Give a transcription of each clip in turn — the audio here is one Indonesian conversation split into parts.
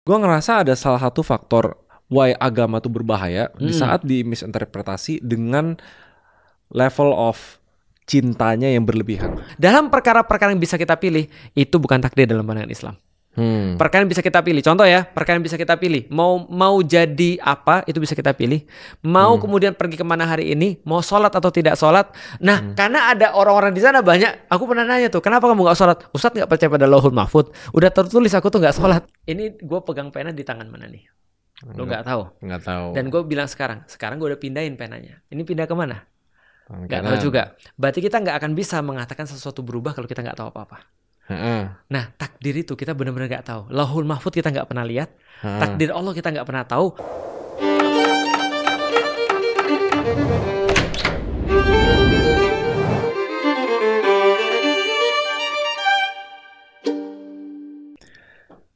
Gue ngerasa ada salah satu faktor why agama tuh berbahaya di saat dimisinterpretasi dengan level of cintanya yang berlebihan. Dalam perkara-perkara yang bisa kita pilih, itu bukan takdir dalam pandangan Islam. Perkara yang bisa kita pilih, contoh ya, perkara yang bisa kita pilih, mau jadi apa itu bisa kita pilih, mau kemudian pergi kemana hari ini, mau sholat atau tidak sholat. Nah, karena ada orang-orang di sana banyak, aku pernah nanya tuh, kenapa kamu nggak sholat? Ustadz nggak percaya pada Lauhul Mahfud, udah tertulis aku tuh nggak sholat. Ini gue pegang pena di tangan mana nih? Lo nggak tahu. Nggak tahu. Dan gue bilang sekarang gue udah pindahin penanya. Ini pindah kemana? Nggak tahu juga. Berarti kita nggak akan bisa mengatakan sesuatu berubah kalau kita nggak tahu apa-apa. Nah, takdir itu kita benar-benar nggak tahu. Lauhul Mahfud kita nggak pernah lihat. Takdir Allah kita nggak pernah tahu.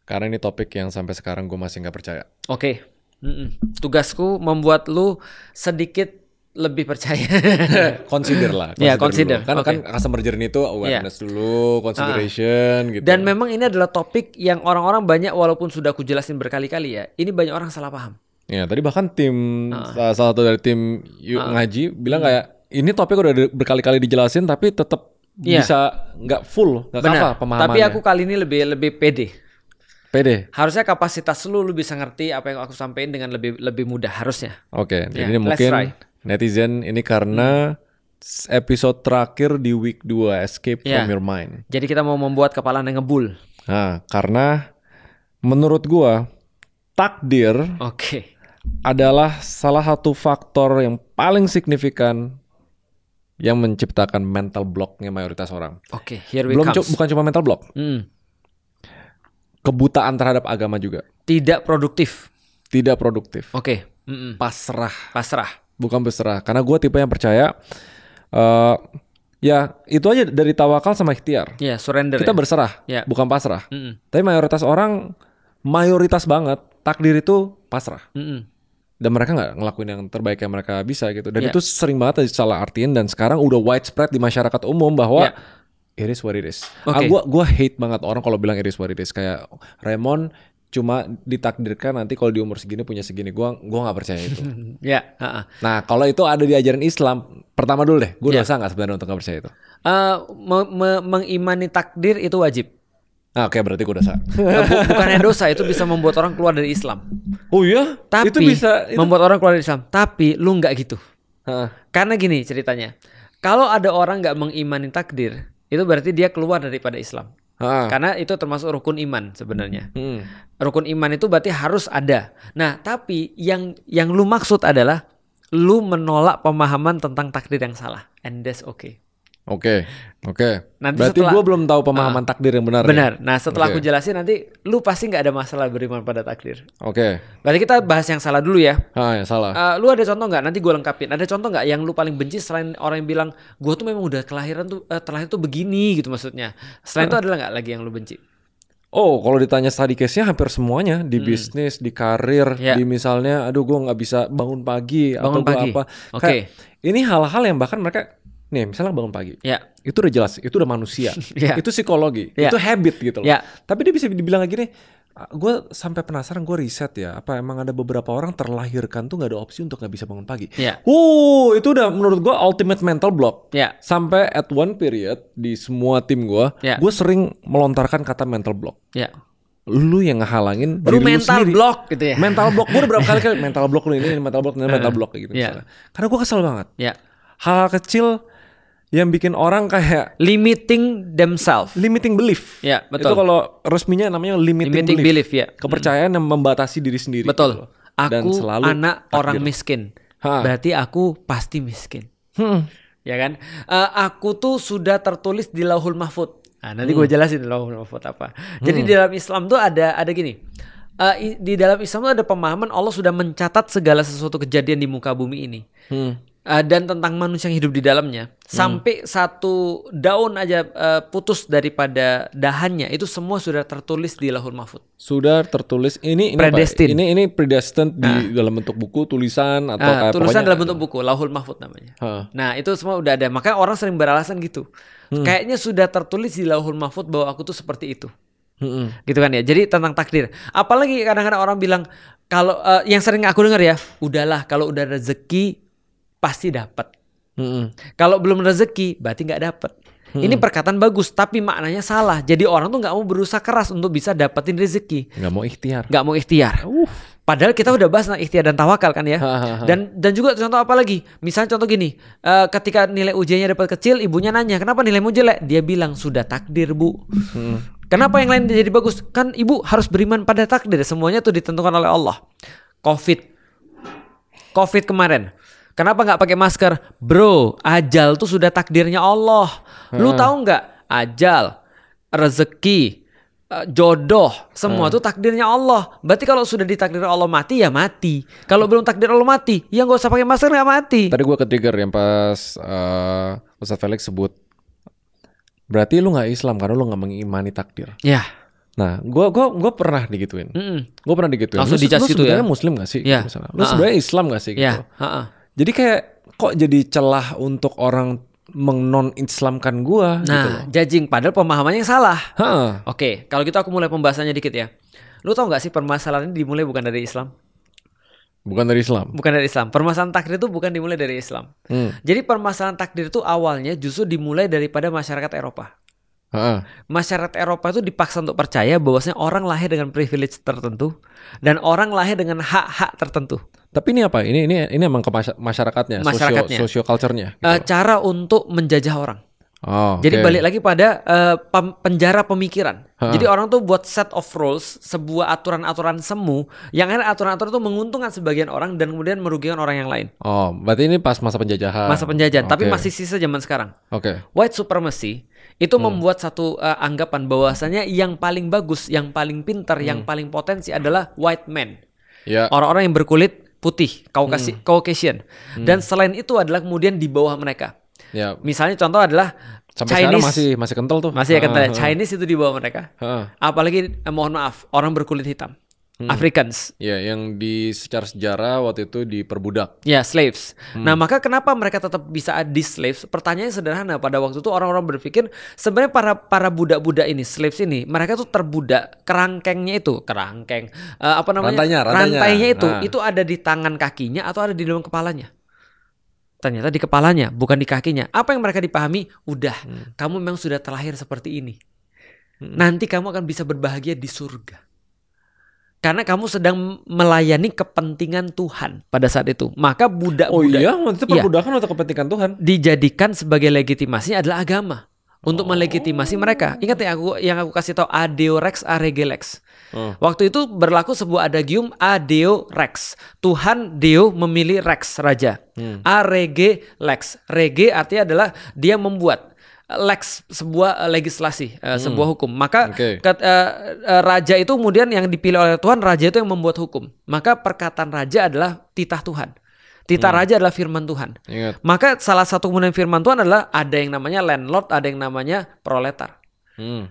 Karena ini topik yang sampai sekarang gue masih nggak percaya. Oke. Tugasku membuat lu sedikit lebih percaya. Consider lah. Ya, consider. Kan customer journey itu awareness dulu, consideration gitu. Dan memang ini adalah topik yang orang-orang banyak, walaupun sudah aku jelasin berkali-kali ya, ini banyak orang salah paham. Ya, tadi bahkan salah satu dari tim ngaji bilang kayak ini topik udah berkali-kali dijelasin tapi tetap bisa nggak full, nggak apa pemahamannya. Tapi aku kali ini lebih pede. Harusnya kapasitas lu bisa ngerti apa yang aku sampaikan dengan lebih mudah harusnya. Oke, jadi ini mungkin netizen ini karena episode terakhir di week 2 Escape from Your Mind. Jadi kita mau membuat kepala ngebul. Nah, karena menurut gua takdir adalah salah satu faktor yang paling signifikan yang menciptakan mental blocknya mayoritas orang. Here we comes. Bukan cuma mental block. Kebutaan terhadap agama juga. Tidak produktif. Pasrah. Bukan berserah. Karena gue tipe yang percaya ya itu aja dari tawakal sama ikhtiar. Surrender. Kita berserah, bukan pasrah. Tapi mayoritas banget takdir itu pasrah. Dan mereka nggak ngelakuin yang terbaik yang mereka bisa gitu. Dan itu sering banget salah artiin, dan sekarang udah widespread di masyarakat umum bahwa it is what it is. Gue hate banget orang kalau bilang it is what it is. Kayak Raymond cuma ditakdirkan nanti kalau di umur segini punya segini. Gua nggak percaya itu. Nah, kalau itu ada di ajaran Islam, pertama dulu deh, gue dosa nggak sebenarnya untuk nggak percaya itu? Mengimani takdir itu wajib. Oke, berarti gue dosa. Bukannya dosa, itu bisa membuat orang keluar dari Islam. Oh iya? Tapi itu bisa membuat orang keluar dari Islam. Tapi lu nggak gitu. Karena gini ceritanya, kalau ada orang nggak mengimani takdir, itu berarti dia keluar daripada Islam. Karena itu termasuk rukun iman sebenarnya. Rukun iman itu berarti harus ada. Nah, tapi yang lu maksud adalah lu menolak pemahaman tentang takdir yang salah, and that's okay. Oke. Nanti berarti gue belum tahu pemahaman takdir yang benar. Benar. Nah, setelah aku jelasin nanti lu pasti nggak ada masalah beriman pada takdir. Berarti kita bahas yang salah dulu ya. Yang salah. Lu ada contoh nggak? Nanti gue lengkapin. Ada contoh nggak yang lu paling benci selain orang yang bilang gue tuh memang udah terlahir tuh begini gitu maksudnya. Selain itu adalah nggak lagi yang lu benci? Oh, kalau ditanya study case-nya hampir semuanya di bisnis, di karir, di misalnya, aduh gue nggak bisa bangun pagi atau gue apa. Ini hal-hal yang bahkan mereka, nih misalnya bangun pagi, itu udah jelas, itu udah manusia, itu psikologi, itu habit gitu loh. Tapi dia bisa dibilang lagi nih, gue sampai penasaran, gue riset ya, apa emang ada beberapa orang terlahirkan tuh nggak ada opsi untuk nggak bisa bangun pagi. Itu udah menurut gue ultimate mental block. Sampai at one period di semua tim gue sering melontarkan kata mental block. Lu yang ngehalangin diri lu mental sendiri. Block gitu ya. Mental block, gue udah berapa kali mental block lu ini, mental block kayak gitu misalnya. Karena gue kesel banget. Hal kecil yang bikin orang kayak limiting themselves, limiting belief. Betul. Itu kalau resminya namanya limiting belief. Kepercayaan yang membatasi diri sendiri. Betul. Gitu. Aku anak orang miskin. Berarti aku pasti miskin. Ya kan? Aku tuh sudah tertulis di Lauhul Mahfud. Nah, nanti gue jelasin Lauhul Mahfud apa. Jadi di dalam Islam tuh ada gini. Di dalam Islam tuh ada pemahaman Allah sudah mencatat segala sesuatu kejadian di muka bumi ini. Dan tentang manusia yang hidup di dalamnya, sampai satu daun aja putus daripada dahannya, itu semua sudah tertulis di Lauhul Mahfud. Sudah tertulis ini predestined di dalam bentuk buku, tulisan atau kayak tulisan dalam bentuk buku, Lauhul Mahfud namanya. Nah, itu semua udah ada. Makanya orang sering beralasan gitu. Kayaknya sudah tertulis di Lauhul Mahfud bahwa aku tuh seperti itu. Gitu kan ya. Jadi tentang takdir. Apalagi kadang-kadang orang bilang kalau yang sering aku dengar ya, udahlah kalau udah rezeki pasti dapat. Kalau belum rezeki berarti nggak dapat. Ini perkataan bagus tapi maknanya salah. Jadi orang tuh nggak mau berusaha keras untuk bisa dapetin rezeki. Nggak mau ikhtiar. Nggak mau ikhtiar. Padahal kita udah bahas tentang ikhtiar dan tawakal kan ya. Dan juga contoh apa lagi? Misalnya contoh gini, ketika nilai ujiannya dapat kecil, ibunya nanya, kenapa nilaimu jelek? Dia bilang sudah takdir bu. Kenapa yang lain jadi bagus? Kan ibu harus beriman pada takdir. Semuanya tuh ditentukan oleh Allah. Covid kemarin. Kenapa nggak pakai masker? Bro, ajal tuh sudah takdirnya Allah. Lu tahu nggak? Ajal, rezeki, jodoh, semua tuh takdirnya Allah. Berarti kalau sudah ditakdir Allah mati ya mati. Kalau belum takdir Allah mati, ya nggak usah pakai masker nggak mati. Tadi gue ke-trigger yang pas Ustadz Felix sebut. Berarti lu nggak Islam karena lu nggak mengimani takdir. Ya. Nah, gue pernah digituin. Gue pernah digituin. Langsung dicas itu ya. Lu sebenarnya Muslim nggak sih? Ya. Gitu, lu sebenarnya Islam nggak sih? Gitu. Ya. Jadi kayak kok jadi celah untuk orang mengnon-islamkan gua gitu loh. Judging padahal pemahamannya salah. Oke, kalau gitu aku mulai pembahasannya dikit ya. Lu tau gak sih permasalahan ini dimulai bukan dari Islam? Bukan dari Islam. Bukan dari Islam. Permasalahan takdir itu bukan dimulai dari Islam. Jadi permasalahan takdir itu awalnya justru dimulai daripada masyarakat Eropa. Masyarakat Eropa itu dipaksa untuk percaya bahwasanya orang lahir dengan privilege tertentu dan orang lahir dengan hak-hak tertentu. Tapi ini apa? Ini emang ke masyarakatnya, socio culture-nya. Gitu. Cara untuk menjajah orang. Jadi balik lagi pada penjara pemikiran. Jadi orang tuh buat set of rules, sebuah aturan-aturan semu, yang ada aturan-aturan itu menguntungkan sebagian orang dan kemudian merugikan orang yang lain. Berarti ini pas masa penjajahan. Masa penjajahan, tapi masih sisa zaman sekarang. White supremacy itu membuat satu anggapan bahwasanya yang paling bagus, yang paling pintar, yang paling potensi adalah white man. Orang-orang yang berkulit putih, Caucasian. Dan selain itu adalah kemudian di bawah mereka. Misalnya contoh adalah sampai Chinese, sekarang masih kental tuh. Masih kental. Chinese itu di bawah mereka. Apalagi mohon maaf, orang berkulit hitam. Africans. Yang secara sejarah waktu itu diperbudak. Slaves. Nah, maka kenapa mereka tetap bisa di slaves? Pertanyaannya sederhana. Pada waktu itu orang-orang berpikir sebenarnya para budak-budak ini, slaves ini, mereka tuh terbudak. Rantainya itu itu ada di tangan kakinya atau ada di dalam kepalanya. Ternyata di kepalanya, bukan di kakinya. Apa yang mereka dipahami? Udah, kamu memang sudah terlahir seperti ini. Nanti kamu akan bisa berbahagia di surga. Karena kamu sedang melayani kepentingan Tuhan pada saat itu. Maka budak-budak. Itu perbudakan untuk kepentingan Tuhan. Dijadikan sebagai legitimasinya adalah agama. Untuk melegitimasi mereka. Ingat ya yang aku kasih tahu Adeo Rex, Arege Lex. Waktu itu berlaku sebuah adagium Adeo Rex. Tuhan Deo memilih Rex, raja. Arege Lex. Rege artinya adalah dia membuat. Lex, sebuah legislasi, sebuah hukum. Maka raja itu kemudian yang dipilih oleh Tuhan, raja itu yang membuat hukum. Maka perkataan raja adalah titah Tuhan. Titah raja adalah firman Tuhan. Maka salah satu kemudian firman Tuhan adalah ada yang namanya landlord, ada yang namanya proletar.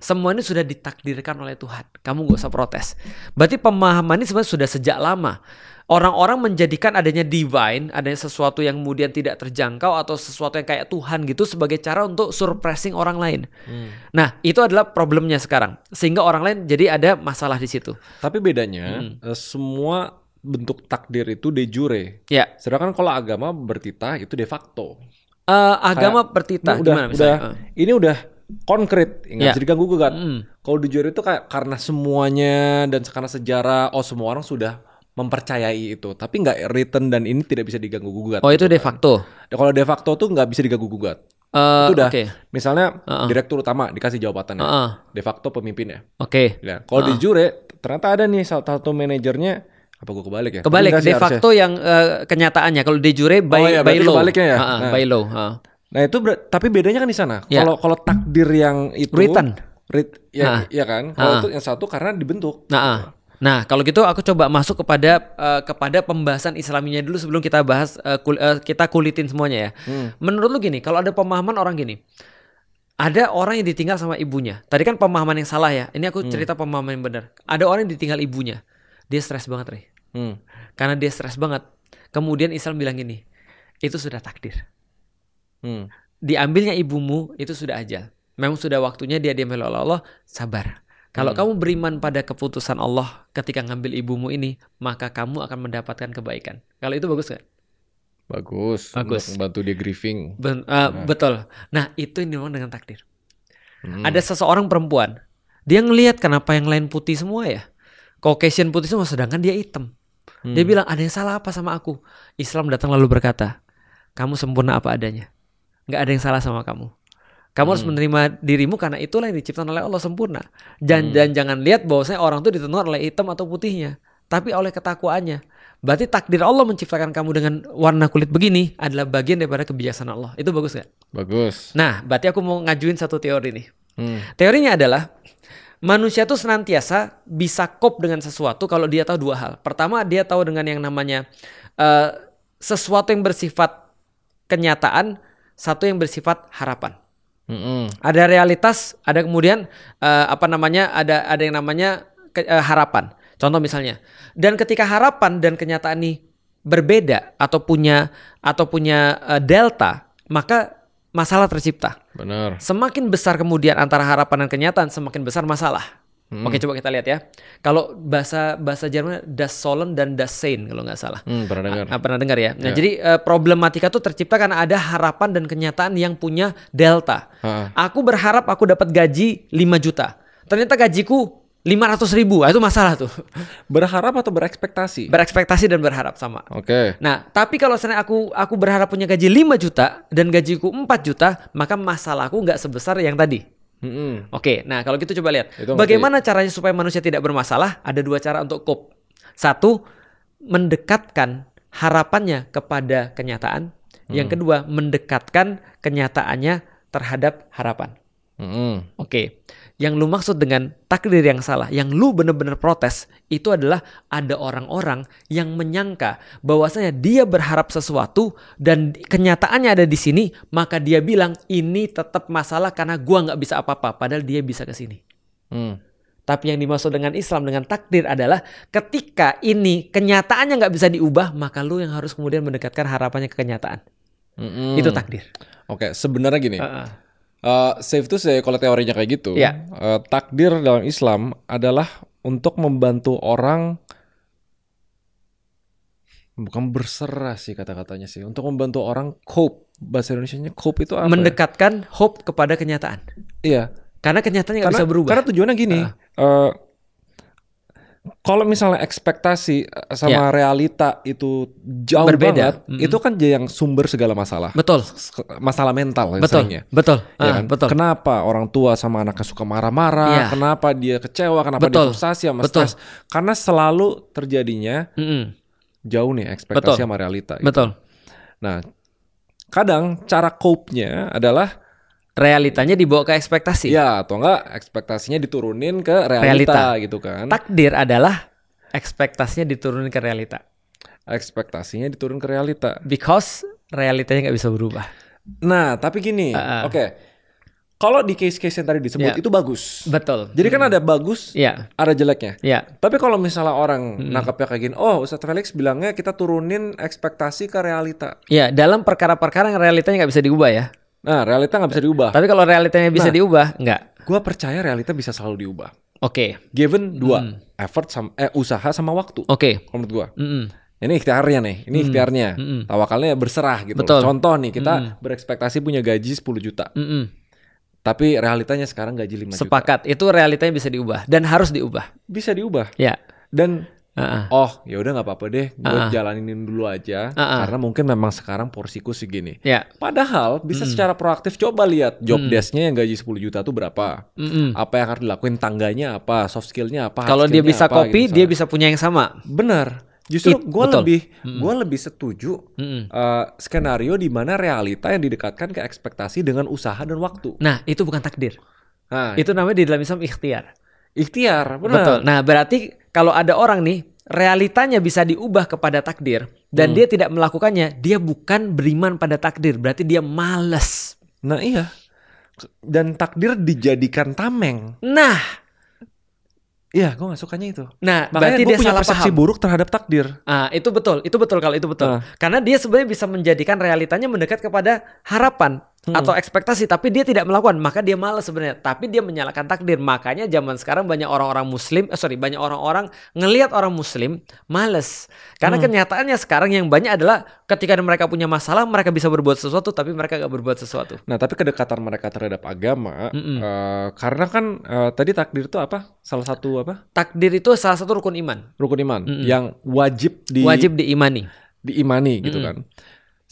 Semua ini sudah ditakdirkan oleh Tuhan. Kamu gak usah protes. Berarti pemahaman ini sebenarnya sudah sejak lama. Orang-orang menjadikan adanya divine, adanya sesuatu yang kemudian tidak terjangkau atau sesuatu yang kayak Tuhan gitu sebagai cara untuk surprising orang lain. Nah, itu adalah problemnya sekarang. Sehingga orang lain jadi ada masalah di situ. Tapi bedanya semua bentuk takdir itu de jure. Sedangkan kalau agama bertitah itu de facto. Agama bertitah gimana misalnya? Ini udah konkret, nggak bisa diganggu gugat. Kalau de jure itu kayak karena semuanya dan karena sejarah, semua orang sudah mempercayai itu, tapi nggak written dan ini tidak bisa diganggu gugat. Itu de facto. Kalau de facto tuh nggak bisa diganggu gugat. Itu udah, misalnya direktur utama dikasih jabatannya, de facto pemimpinnya. Kalau de jure ternyata ada nih salah satu manajernya, apa gue kebalik ya? Kebalik, de facto yang kenyataannya. Kalau de jure by law. Ya? By law. Nah itu tapi bedanya kan di sana. Kalau takdir yang itu written, ya kan. Kalau itu yang satu karena dibentuk. Nah, kalau gitu aku coba masuk kepada pembahasan Islaminya dulu sebelum kita bahas kita kulitin semuanya ya. Menurut lu gini, kalau ada pemahaman orang gini, ada orang yang ditinggal sama ibunya. Tadi kan pemahaman yang salah ya. Ini aku cerita pemahaman yang benar. Ada orang yang ditinggal ibunya, dia stres banget, Rey. Karena dia stres banget. Kemudian Islam bilang gini, itu sudah takdir. Diambilnya ibumu itu sudah ajal. Memang sudah waktunya dia diambil oleh Allah, sabar. Kalau kamu beriman pada keputusan Allah ketika ngambil ibumu ini, maka kamu akan mendapatkan kebaikan. Kalau itu bagus gak? Bagus. Untuk membantu dia grieving. Betul. Nah, itu yang dimana dengan takdir. Ada seseorang perempuan, dia ngelihat kenapa yang lain putih semua ya, Caucasian putih semua, sedangkan dia hitam. Dia bilang, ada yang salah apa sama aku? Islam datang lalu berkata, kamu sempurna apa adanya, nggak ada yang salah sama kamu. Kamu harus menerima dirimu karena itulah yang diciptakan oleh Allah sempurna. Dan jangan lihat bahwasanya orang itu ditentukan oleh hitam atau putihnya, tapi oleh ketakwaannya. Berarti takdir Allah menciptakan kamu dengan warna kulit begini adalah bagian daripada kebijaksanaan Allah. Itu bagus gak? Bagus. Nah, berarti aku mau ngajuin satu teori nih. Teorinya adalah manusia tuh senantiasa bisa cope dengan sesuatu kalau dia tahu dua hal. Pertama, dia tahu dengan yang namanya sesuatu yang bersifat kenyataan, satu yang bersifat harapan. Ada realitas, ada kemudian ada yang namanya harapan. Contoh misalnya, dan ketika harapan dan kenyataan ini berbeda atau punya delta, maka masalah tercipta. Benar. Semakin besar kemudian antara harapan dan kenyataan, semakin besar masalah. Oke, coba kita lihat ya. Kalau bahasa Jerman das Sollen dan das Sein kalau nggak salah. Pernah dengar. Pernah dengar ya. Nah, jadi problematika itu tercipta karena ada harapan dan kenyataan yang punya delta. Aku berharap aku dapat gaji 5 juta. Ternyata gajiku 500.000. Itu masalah tuh. Berharap atau berekspektasi? Berekspektasi dan berharap sama. Oke. Nah, tapi kalau misalnya aku berharap punya gaji 5 juta dan gajiku 4 juta, maka masalahku nggak sebesar yang tadi. Oke, nah kalau gitu coba lihat. Bagaimana caranya supaya manusia tidak bermasalah? Ada 2 cara untuk cope. 1, mendekatkan harapannya kepada kenyataan. Yang kedua, mendekatkan kenyataannya terhadap harapan. Oke. Yang lu maksud dengan takdir yang salah, yang lu benar-benar protes, itu adalah ada orang-orang yang menyangka bahwasanya dia berharap sesuatu dan kenyataannya ada di sini, maka dia bilang ini tetap masalah karena gua nggak bisa apa-apa, padahal dia bisa ke sini. Tapi yang dimaksud dengan Islam, dengan takdir adalah ketika ini kenyataannya nggak bisa diubah, maka lu yang harus kemudian mendekatkan harapannya ke kenyataan. Itu takdir. Oke, sebenarnya gini. Safe tuh kalau teorinya kayak gitu, takdir dalam Islam adalah untuk membantu orang, bukan berserah sih kata-katanya sih, untuk membantu orang cope. Bahasa Indonesianya cope itu apa? Mendekatkan hope kepada kenyataan. Iya. Karena kenyataannya nggak bisa berubah. Karena tujuannya gini, kalau misalnya ekspektasi sama realita itu jauh berbeda banget, itu kan yang sumber segala masalah. Betul. Masalah mental betul. Betul. Ya kan? Betul. Kenapa orang tua sama anaknya suka marah-marah? Kenapa dia kecewa? Kenapa dia frustasi sama stres? Karena selalu terjadinya jauh nih ekspektasi sama realita. Gitu. Betul. Nah, kadang cara cope-nya adalah realitanya dibawa ke ekspektasi. Ya, atau enggak ekspektasinya diturunin ke realita gitu kan. Takdir adalah ekspektasinya diturunin ke realita. Ekspektasinya diturun ke realita. Because realitanya nggak bisa berubah. Nah, tapi gini, oke. Kalau di case-case yang tadi disebut itu bagus. Betul. Jadi kan ada bagus, ada jeleknya. Tapi kalau misalnya orang nangkapnya kayak gini, oh Ustadz Felix bilangnya kita turunin ekspektasi ke realita. Ya, dalam perkara-perkara yang realitanya nggak bisa diubah ya. Nah, realita nggak bisa diubah. Tapi kalau realitanya bisa diubah, nggak. Gua percaya realita bisa selalu diubah. Oke. Given 2, effort usaha sama waktu. Oke. Menurut gua. Ini ikhtiarnya nih, ini ikhtiarnya. Tawakalnya berserah gitu. Betul. Contoh nih, kita berekspektasi punya gaji 10 juta. Tapi realitanya sekarang gaji 5 juta. Sepakat, itu realitanya bisa diubah dan harus diubah. Bisa diubah. Ya. Dan ya udah nggak apa-apa deh, gue jalanin dulu aja karena mungkin memang sekarang porsiku segini. Padahal bisa secara proaktif coba lihat job desk-nya yang gaji 10 juta tuh berapa, apa yang harus dilakuin, tangganya apa, soft skill-nya apa. Kalau dia bisa copy, gitu, dia bisa punya yang sama. Benar. Justru gue lebih setuju skenario di mana realita yang didekatkan ke ekspektasi dengan usaha dan waktu. Nah, itu bukan takdir. Itu namanya di dalam Islam ikhtiar. Ikhtiar, benar. Betul. Nah, berarti kalau ada orang nih realitanya bisa diubah kepada takdir dan dia tidak melakukannya, dia bukan beriman pada takdir, berarti dia malas. Nah, iya. Dan takdir dijadikan tameng. Nah, iya, gue gak sukanya itu. Nah, makanya berarti dia punya salah persepsi paham. buruk terhadap takdir. Itu betul kalau itu betul. Karena dia sebenarnya bisa menjadikan realitanya mendekat kepada harapan. atau ekspektasi, tapi dia tidak melakukan, maka dia malas sebenarnya. Tapi dia menyalahkan takdir. Makanya zaman sekarang banyak orang-orang Muslim, banyak orang-orang ngelihat orang Muslim malas. Karena kenyataannya sekarang yang banyak adalah ketika mereka punya masalah, mereka bisa berbuat sesuatu, tapi mereka gak berbuat sesuatu. Nah, tapi kedekatan mereka terhadap agama, karena kan tadi takdir itu apa? Salah satu apa? Takdir itu salah satu rukun iman. Rukun iman yang wajib diimani. Diimani gitu kan.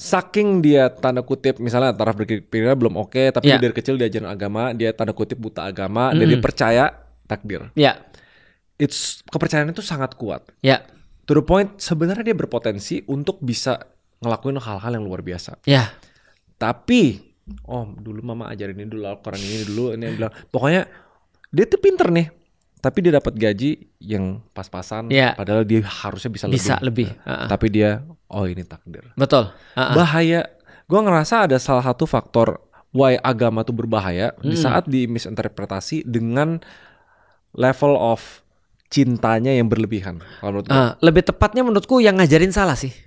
Saking dia tanda kutip misalnya taraf berpikirnya belum oke, tapi dari kecil diajarin agama, dia tanda kutip buta agama, dan dia percaya takdir. Kepercayaan itu sangat kuat. To the point sebenarnya dia berpotensi untuk bisa ngelakuin hal-hal yang luar biasa. Tapi dulu mama ajarin ini dulu, Al-Quran ini dulu, ini bilang pokoknya dia tuh pinter nih. Tapi dia dapat gaji yang pas-pasan, padahal dia harusnya bisa lebih. Tapi dia, ini takdir. Betul. Bahaya. Gue ngerasa ada salah satu faktor why agama tuh berbahaya di saat dimisinterpretasi dengan level of cintanya yang berlebihan. Kalau menurut gue. Lebih tepatnya menurutku yang ngajarin salah sih.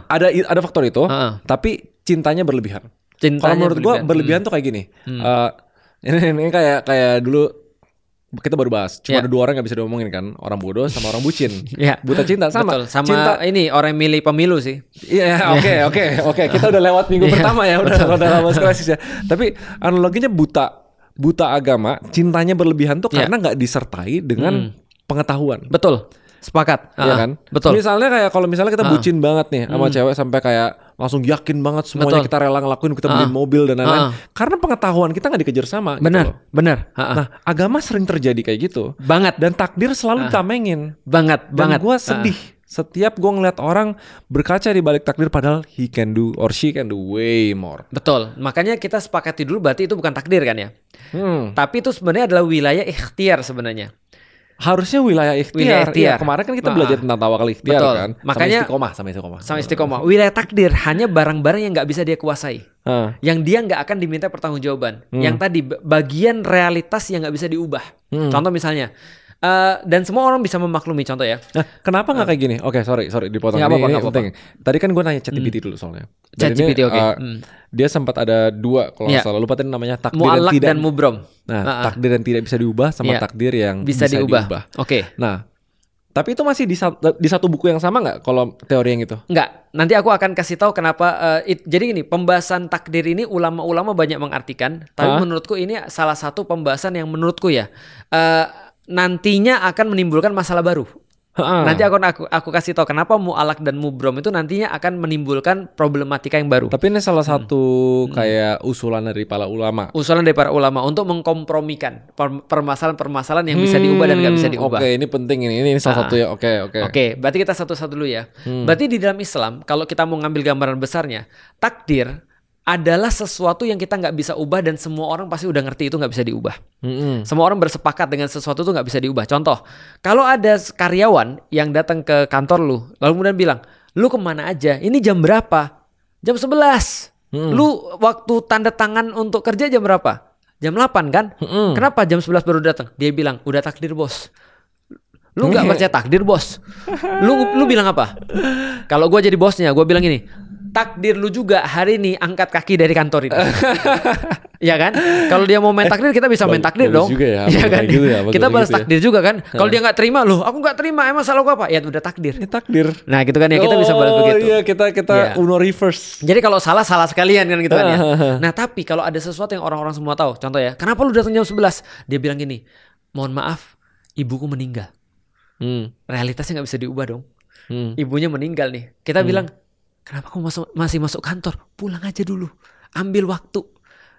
Ada faktor itu, tapi cintanya berlebihan. Kalau menurut gue berlebihan tuh kayak gini. Ini kayak dulu. Kita baru bahas, cuma ada 2 orang gak bisa diomongin kan, orang bodoh sama orang bucin. Buta cinta sama. Betul, sama cinta. Ini orang yang milih pemilu sih. Oke. Kita udah lewat minggu pertama ya, udah lama krisis ya. Tapi analoginya buta agama, cintanya berlebihan tuh karena gak disertai dengan pengetahuan. Betul. Sepakat. Iya kan? Betul. Misalnya kayak kalau misalnya kita bucin banget nih sama cewek sampai kayak langsung yakin banget semuanya kita rela ngelakuin, kita beliin mobil dan lain-lain. Karena pengetahuan kita nggak dikejar sama. Benar. Gitu benar. Nah, agama sering terjadi kayak gitu. Banget. Dan takdir selalu ditamengin. Banget. Dan gue sedih. Setiap gue ngeliat orang berkaca di balik takdir padahal he can do or she can do way more. Betul. Makanya kita sepakati dulu berarti itu bukan takdir kan ya. Tapi itu sebenarnya adalah wilayah ikhtiar sebenarnya. Harusnya wilayah ikhtiar. Ya, kemarin kan kita belajar tentang tawakal ikhtiar. Betul. Kan. Makanya sama istiqomah. Wilayah takdir hanya barang-barang yang nggak bisa dia kuasai. Yang dia nggak akan diminta pertanggungjawaban. Yang tadi bagian realitas yang nggak bisa diubah. Contoh misalnya. Dan semua orang bisa memaklumi, contoh ya. Nah, kenapa nggak kayak gini? Oke, sorry dipotong. Ini penting. Tadi kan gue nanya ChatGPT dulu soalnya. ChatGPT dia sempat ada 2 kalau nggak salah. Lupa tadi namanya takdir Mu'allaq yang tidak dan mubrom. Nah, takdir yang tidak bisa diubah sama takdir yang bisa diubah. Oke. Nah, tapi itu masih di satu buku yang sama nggak kalau teori yang itu? Nggak. Nanti aku akan kasih tahu kenapa. Jadi gini, pembahasan takdir ini ulama-ulama banyak mengartikan. Tapi menurutku ini salah satu pembahasan yang menurutku ya. Nantinya akan menimbulkan masalah baru. Nanti aku kasih tahu kenapa mu'allaq dan mubrom itu nantinya akan menimbulkan problematika yang baru. Tapi ini salah satu kayak usulan dari para ulama. Usulan dari para ulama untuk mengkompromikan permasalahan-permasalahan yang bisa diubah dan nggak bisa diubah. Oke, ini penting ini salah satu ya. Oke, berarti kita satu-satu dulu ya. Berarti di dalam Islam kalau kita mau ngambil gambaran besarnya, takdir adalah sesuatu yang kita nggak bisa ubah dan semua orang pasti udah ngerti itu nggak bisa diubah. Semua orang bersepakat dengan sesuatu itu nggak bisa diubah. Contoh, kalau ada karyawan yang datang ke kantor lu, lalu kemudian bilang, lu kemana aja? Ini jam berapa? Jam 11. Lu waktu tanda tangan untuk kerja jam berapa? Jam 8 kan? Kenapa jam 11 baru datang? Dia bilang, udah takdir bos. Lu nggak percaya takdir bos? Lu bilang apa? Kalau gue jadi bosnya, gue bilang gini, takdir lu juga hari ini angkat kaki dari kantor ini. Ya kan? Kalau dia mau main takdir, kita bisa main takdir dong. Ya kan? Gitu ya, kita balas takdir juga kan. Kalau dia nggak terima, loh aku nggak terima, emang salah gua apa? Ya udah takdir. Takdir. Nah gitu kan ya, kita bisa balas begitu. Iya, kita Uno reverse. Jadi kalau salah sekalian kan gitu kan ya. Nah tapi kalau ada sesuatu yang orang-orang semua tahu, contoh ya, kenapa lu datang jam 11? Dia bilang gini, mohon maaf, ibuku meninggal. Realitasnya nggak bisa diubah dong. Ibunya meninggal nih. Kita bilang, kenapa kamu masih masuk kantor? Pulang aja dulu. Ambil waktu.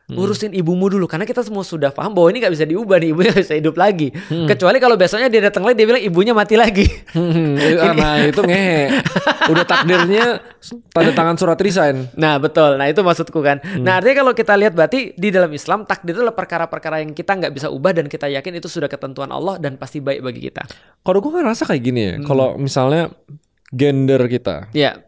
Urusin ibumu dulu. Karena kita semua sudah paham bahwa ini gak bisa diubah nih. Ibunya gak bisa hidup lagi. Kecuali kalau besoknya dia datang lagi, dia bilang ibunya mati lagi. Nah itu ngehe. Udah takdirnya tanda tangan surat resign. Nah betul. Nah itu maksudku kan. Nah artinya kalau kita lihat berarti di dalam Islam takdir itu adalah perkara-perkara yang kita gak bisa ubah. Dan kita yakin itu sudah ketentuan Allah dan pasti baik bagi kita. Kalau gue ngerasa kayak gini ya. Kalau misalnya gender kita. Iya.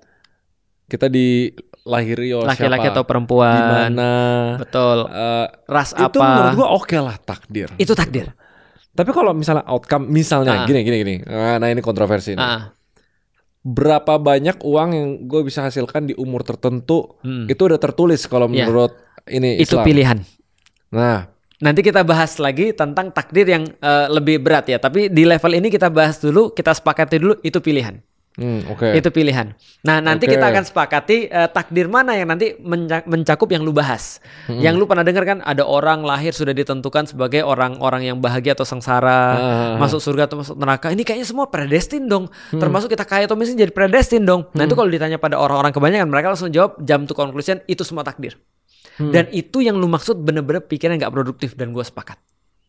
Kita dilahiri oleh laki-laki atau perempuan, di mana, betul, ras itu apa? Itu menurut gua oke lah takdir. Itu takdir. Tapi kalau misalnya outcome, misalnya gini. Nah ini kontroversi nih. berapa banyak uang yang gue bisa hasilkan di umur tertentu, itu udah tertulis kalau menurut ini Islam. Itu pilihan. Nah, nanti kita bahas lagi tentang takdir yang lebih berat ya. Tapi di level ini kita bahas dulu, kita sepakati dulu itu pilihan. Itu pilihan. Nah, nanti kita akan sepakati takdir mana yang nanti mencakup yang lu bahas. Yang lu pernah dengar kan, ada orang lahir sudah ditentukan sebagai orang-orang yang bahagia atau sengsara, masuk surga atau masuk neraka. Ini kayaknya semua predestin dong. Termasuk kita kaya atau miskin jadi predestin dong. Nah, itu kalau ditanya pada orang-orang kebanyakan, mereka langsung jawab jump to conclusion, itu semua takdir. Dan itu yang lu maksud bener-bener pikiran gak produktif, dan gue sepakat.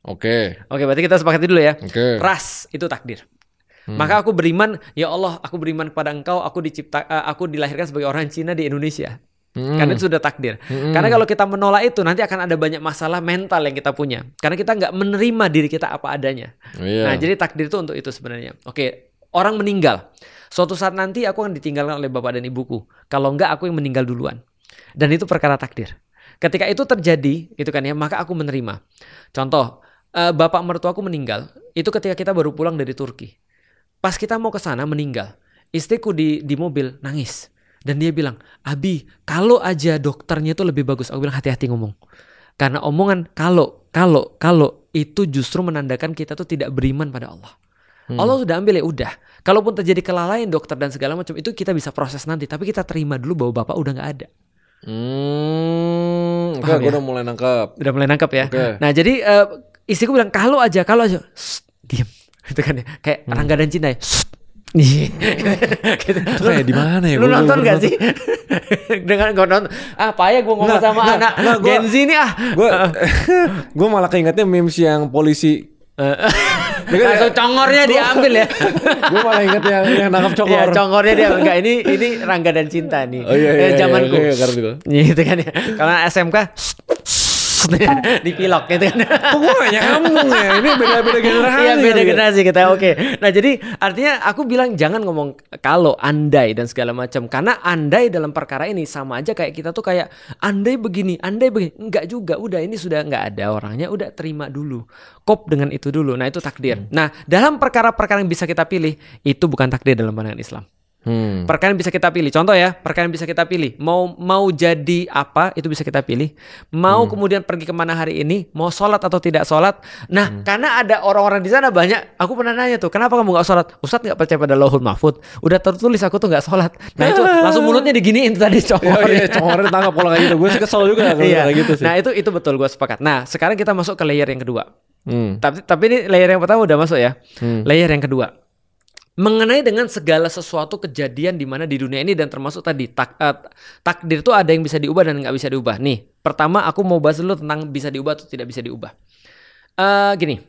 Oke, berarti kita sepakati dulu ya. Ras itu takdir. Maka aku beriman, ya Allah, aku beriman kepada Engkau, aku dilahirkan sebagai orang Cina di Indonesia. Karena itu sudah takdir. Karena kalau kita menolak itu, nanti akan ada banyak masalah mental yang kita punya. Karena kita nggak menerima diri kita apa adanya. Nah, jadi takdir itu untuk itu sebenarnya. Oke, orang meninggal. Suatu saat nanti aku akan ditinggalkan oleh bapak dan ibuku. Kalau enggak, aku yang meninggal duluan. Dan itu perkara takdir. Ketika itu terjadi, itu kan ya, maka aku menerima. Contoh, bapak mertuaku meninggal. Itu ketika kita baru pulang dari Turki. Pas kita mau ke sana meninggal, istriku di mobil nangis dan dia bilang, Abi, kalau aja dokternya itu lebih bagus. Aku bilang hati-hati ngomong, karena omongan kalau itu justru menandakan kita tuh tidak beriman pada Allah. Allah sudah ambil, ya udah. Kalaupun terjadi kelalaian dokter dan segala macam itu kita bisa proses nanti, tapi kita terima dulu bahwa bapak udah nggak ada. Oke, gue udah mulai nangkap. Ya. Nah jadi istriku bilang kalau aja, diam. Itu kan ya, kayak Rangga dan Cinta ya. Gitu. Kayak di mana ya? Lu nonton gak sih? Dengan gue nonton. Payah gue ngomong sama anak Gen Z nih Gue malah keingetnya memes yang polisi. Atau congornya diambil ya. Gue malah inget yang nangkap congor. Iya, congornya dia enggak, ini Rangga dan Cinta nih. Zamanku. Gitu kan ya. Kalau SMK dipilok gitu kan. Kok gue gak nyambung ya? Ini beda-beda generasi. Iya, beda generasi kita. Oke. Nah, jadi artinya aku bilang jangan ngomong kalau, andai dan segala macam. Karena andai dalam perkara ini sama aja kayak kita tuh kayak andai begini. Enggak juga. Udah, ini sudah enggak ada orangnya. Udah, terima dulu. Kop dengan itu dulu. Nah, itu takdir. Nah, dalam perkara-perkara yang bisa kita pilih, itu bukan takdir dalam pandangan Islam. Perkara yang bisa kita pilih. Contoh ya, perkara yang bisa kita pilih. Mau jadi apa, itu bisa kita pilih. Mau kemudian pergi kemana hari ini, mau sholat atau tidak sholat. Nah, karena ada orang-orang di sana banyak. Aku pernah nanya tuh, kenapa kamu gak sholat? Ustadz gak percaya pada Lauhul Mahfud. Udah tertulis aku tuh gak sholat. Nah itu langsung mulutnya diginiin tadi congor. Congornya ditangkap kalau kayak gitu. Gue sih kesel juga kalau kayak gitu sih. Nah itu betul, gue sepakat. Nah sekarang kita masuk ke layer yang kedua. Tapi ini layer yang pertama udah masuk ya. Layer yang kedua, mengenai dengan segala sesuatu kejadian di mana di dunia ini, dan termasuk tadi takdir itu ada yang bisa diubah dan nggak bisa diubah. Nih, pertama aku mau bahas dulu tentang bisa diubah atau tidak bisa diubah. Gini,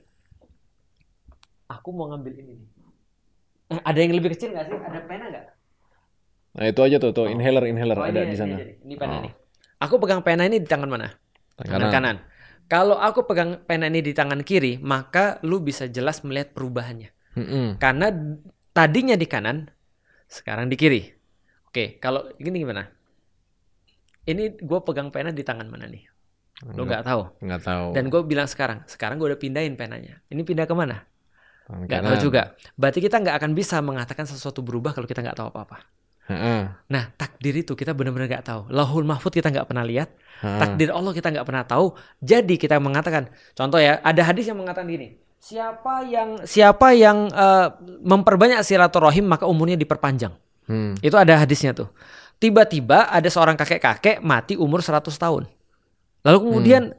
aku mau ngambil ini nih. Ada yang lebih kecil nggak sih? Ada pena nggak? Nah itu aja tuh inhaler ada di sana. Ini pena nih. Aku pegang pena ini di tangan mana? Tangan kanan. Kalau aku pegang pena ini di tangan kiri, maka lu bisa jelas melihat perubahannya. Karena tadinya di kanan, sekarang di kiri. Oke, kalau gini gimana? Ini gue pegang pena di tangan mana nih? Lo nggak tahu. Nggak tahu. Dan gue bilang sekarang gue udah pindahin penanya. Ini pindah kemana? Nggak tahu juga. Berarti kita nggak akan bisa mengatakan sesuatu berubah kalau kita nggak tahu apa-apa. Nah, takdir itu kita benar-benar nggak tahu. Lauhul Mahfud kita nggak pernah lihat. Takdir Allah kita nggak pernah tahu. Jadi kita mengatakan, contoh ya, ada hadis yang mengatakan gini. Siapa yang memperbanyak silaturahim maka umurnya diperpanjang. Itu ada hadisnya tuh. Tiba-tiba ada seorang kakek-kakek mati umur 100 tahun. Lalu kemudian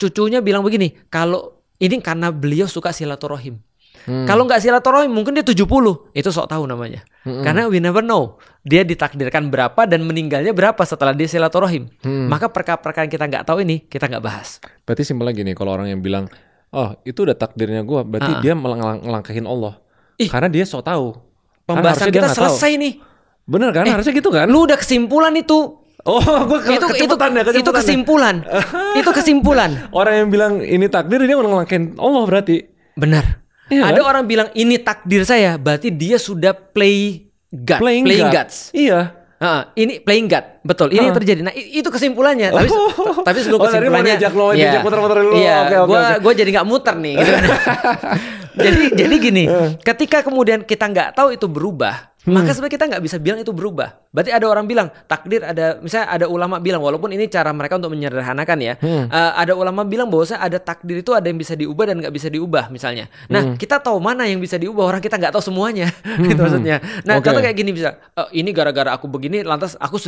cucunya bilang begini, kalau ini karena beliau suka silaturahim. Kalau nggak silaturahim mungkin dia 70. Itu sok tahu namanya. Karena we never know. Dia ditakdirkan berapa dan meninggalnya berapa setelah dia silaturahim. Maka perkara-perkara yang kita nggak tahu ini kita nggak bahas. Berarti simpelnya gini, kalau orang yang bilang oh itu udah takdirnya gue, berarti dia ngelangkahin Allah. Karena dia sok tahu. Pembahasan kita selesai nih. Bener kan? Harusnya gitu kan? Lu udah kesimpulan itu. Oh, gue kecepatan ya. Itu kesimpulan. Itu kesimpulan. Orang yang bilang ini takdir, dia ngelangkahin Allah berarti. Benar. Iya, ada kan? Orang bilang ini takdir saya, berarti dia sudah playing gods. Iya. Ini playing God, betul. Ini yang terjadi. Nah, itu kesimpulannya. Tapi sebelum kesimpulannya, muter-muter dulu. Iya, gue jadi nggak muter nih. Gitu. jadi gini, ketika kemudian kita nggak tahu itu berubah, maka sebenarnya kita nggak bisa bilang itu berubah. Berarti ada orang bilang takdir, ada misalnya ada ulama bilang, walaupun ini cara mereka untuk menyederhanakan ya, ada ulama bilang bahwa ada takdir itu ada yang bisa diubah dan nggak bisa diubah misalnya. Nah kita tahu mana yang bisa diubah, orang kita nggak tahu semuanya. Gitu maksudnya. Nah contoh kayak gini bisa, ini gara-gara aku begini lantas aku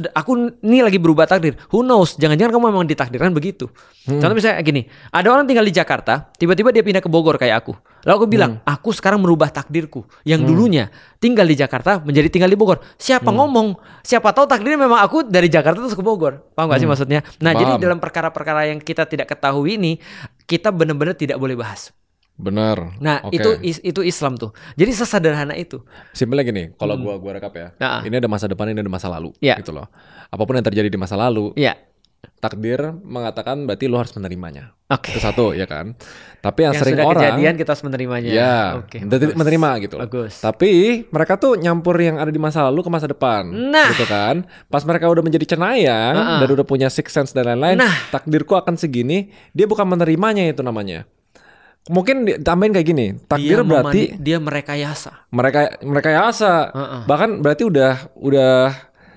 ini lagi berubah takdir. Who knows? Jangan-jangan kamu memang ditakdirkan begitu. Contoh misalnya gini, ada orang tinggal di Jakarta, tiba-tiba dia pindah ke Bogor kayak aku. Lalu aku bilang, aku sekarang merubah takdirku yang dulunya tinggal di Jakarta menjadi tinggal di Bogor. Siapa ngomong? Siapa tahu takdirnya memang aku dari Jakarta terus ke Bogor. Paham gak sih maksudnya? Nah, jadi dalam perkara-perkara yang kita tidak ketahui ini, kita benar-benar tidak boleh bahas. Benar. Nah, itu Islam tuh. Jadi sesederhana itu. Simpelnya gini, kalau gua rekap ya. Ini ada masa depan, ini ada masa lalu, gitu loh. Apapun yang terjadi di masa lalu, takdir mengatakan berarti lo harus menerimanya. Itu satu, ya kan? Tapi yang sering sudah orang kejadian kita harus menerimanya. Menerima gitu loh. Tapi mereka tuh nyampur yang ada di masa lalu ke masa depan, gitu kan? Pas mereka udah menjadi cenayang dan udah punya sixth sense dan lain-lain, takdirku akan segini, dia bukan menerimanya itu namanya. Mungkin ditambahin kayak gini, takdir berarti dia merekayasa. Merekayasa. Bahkan berarti udah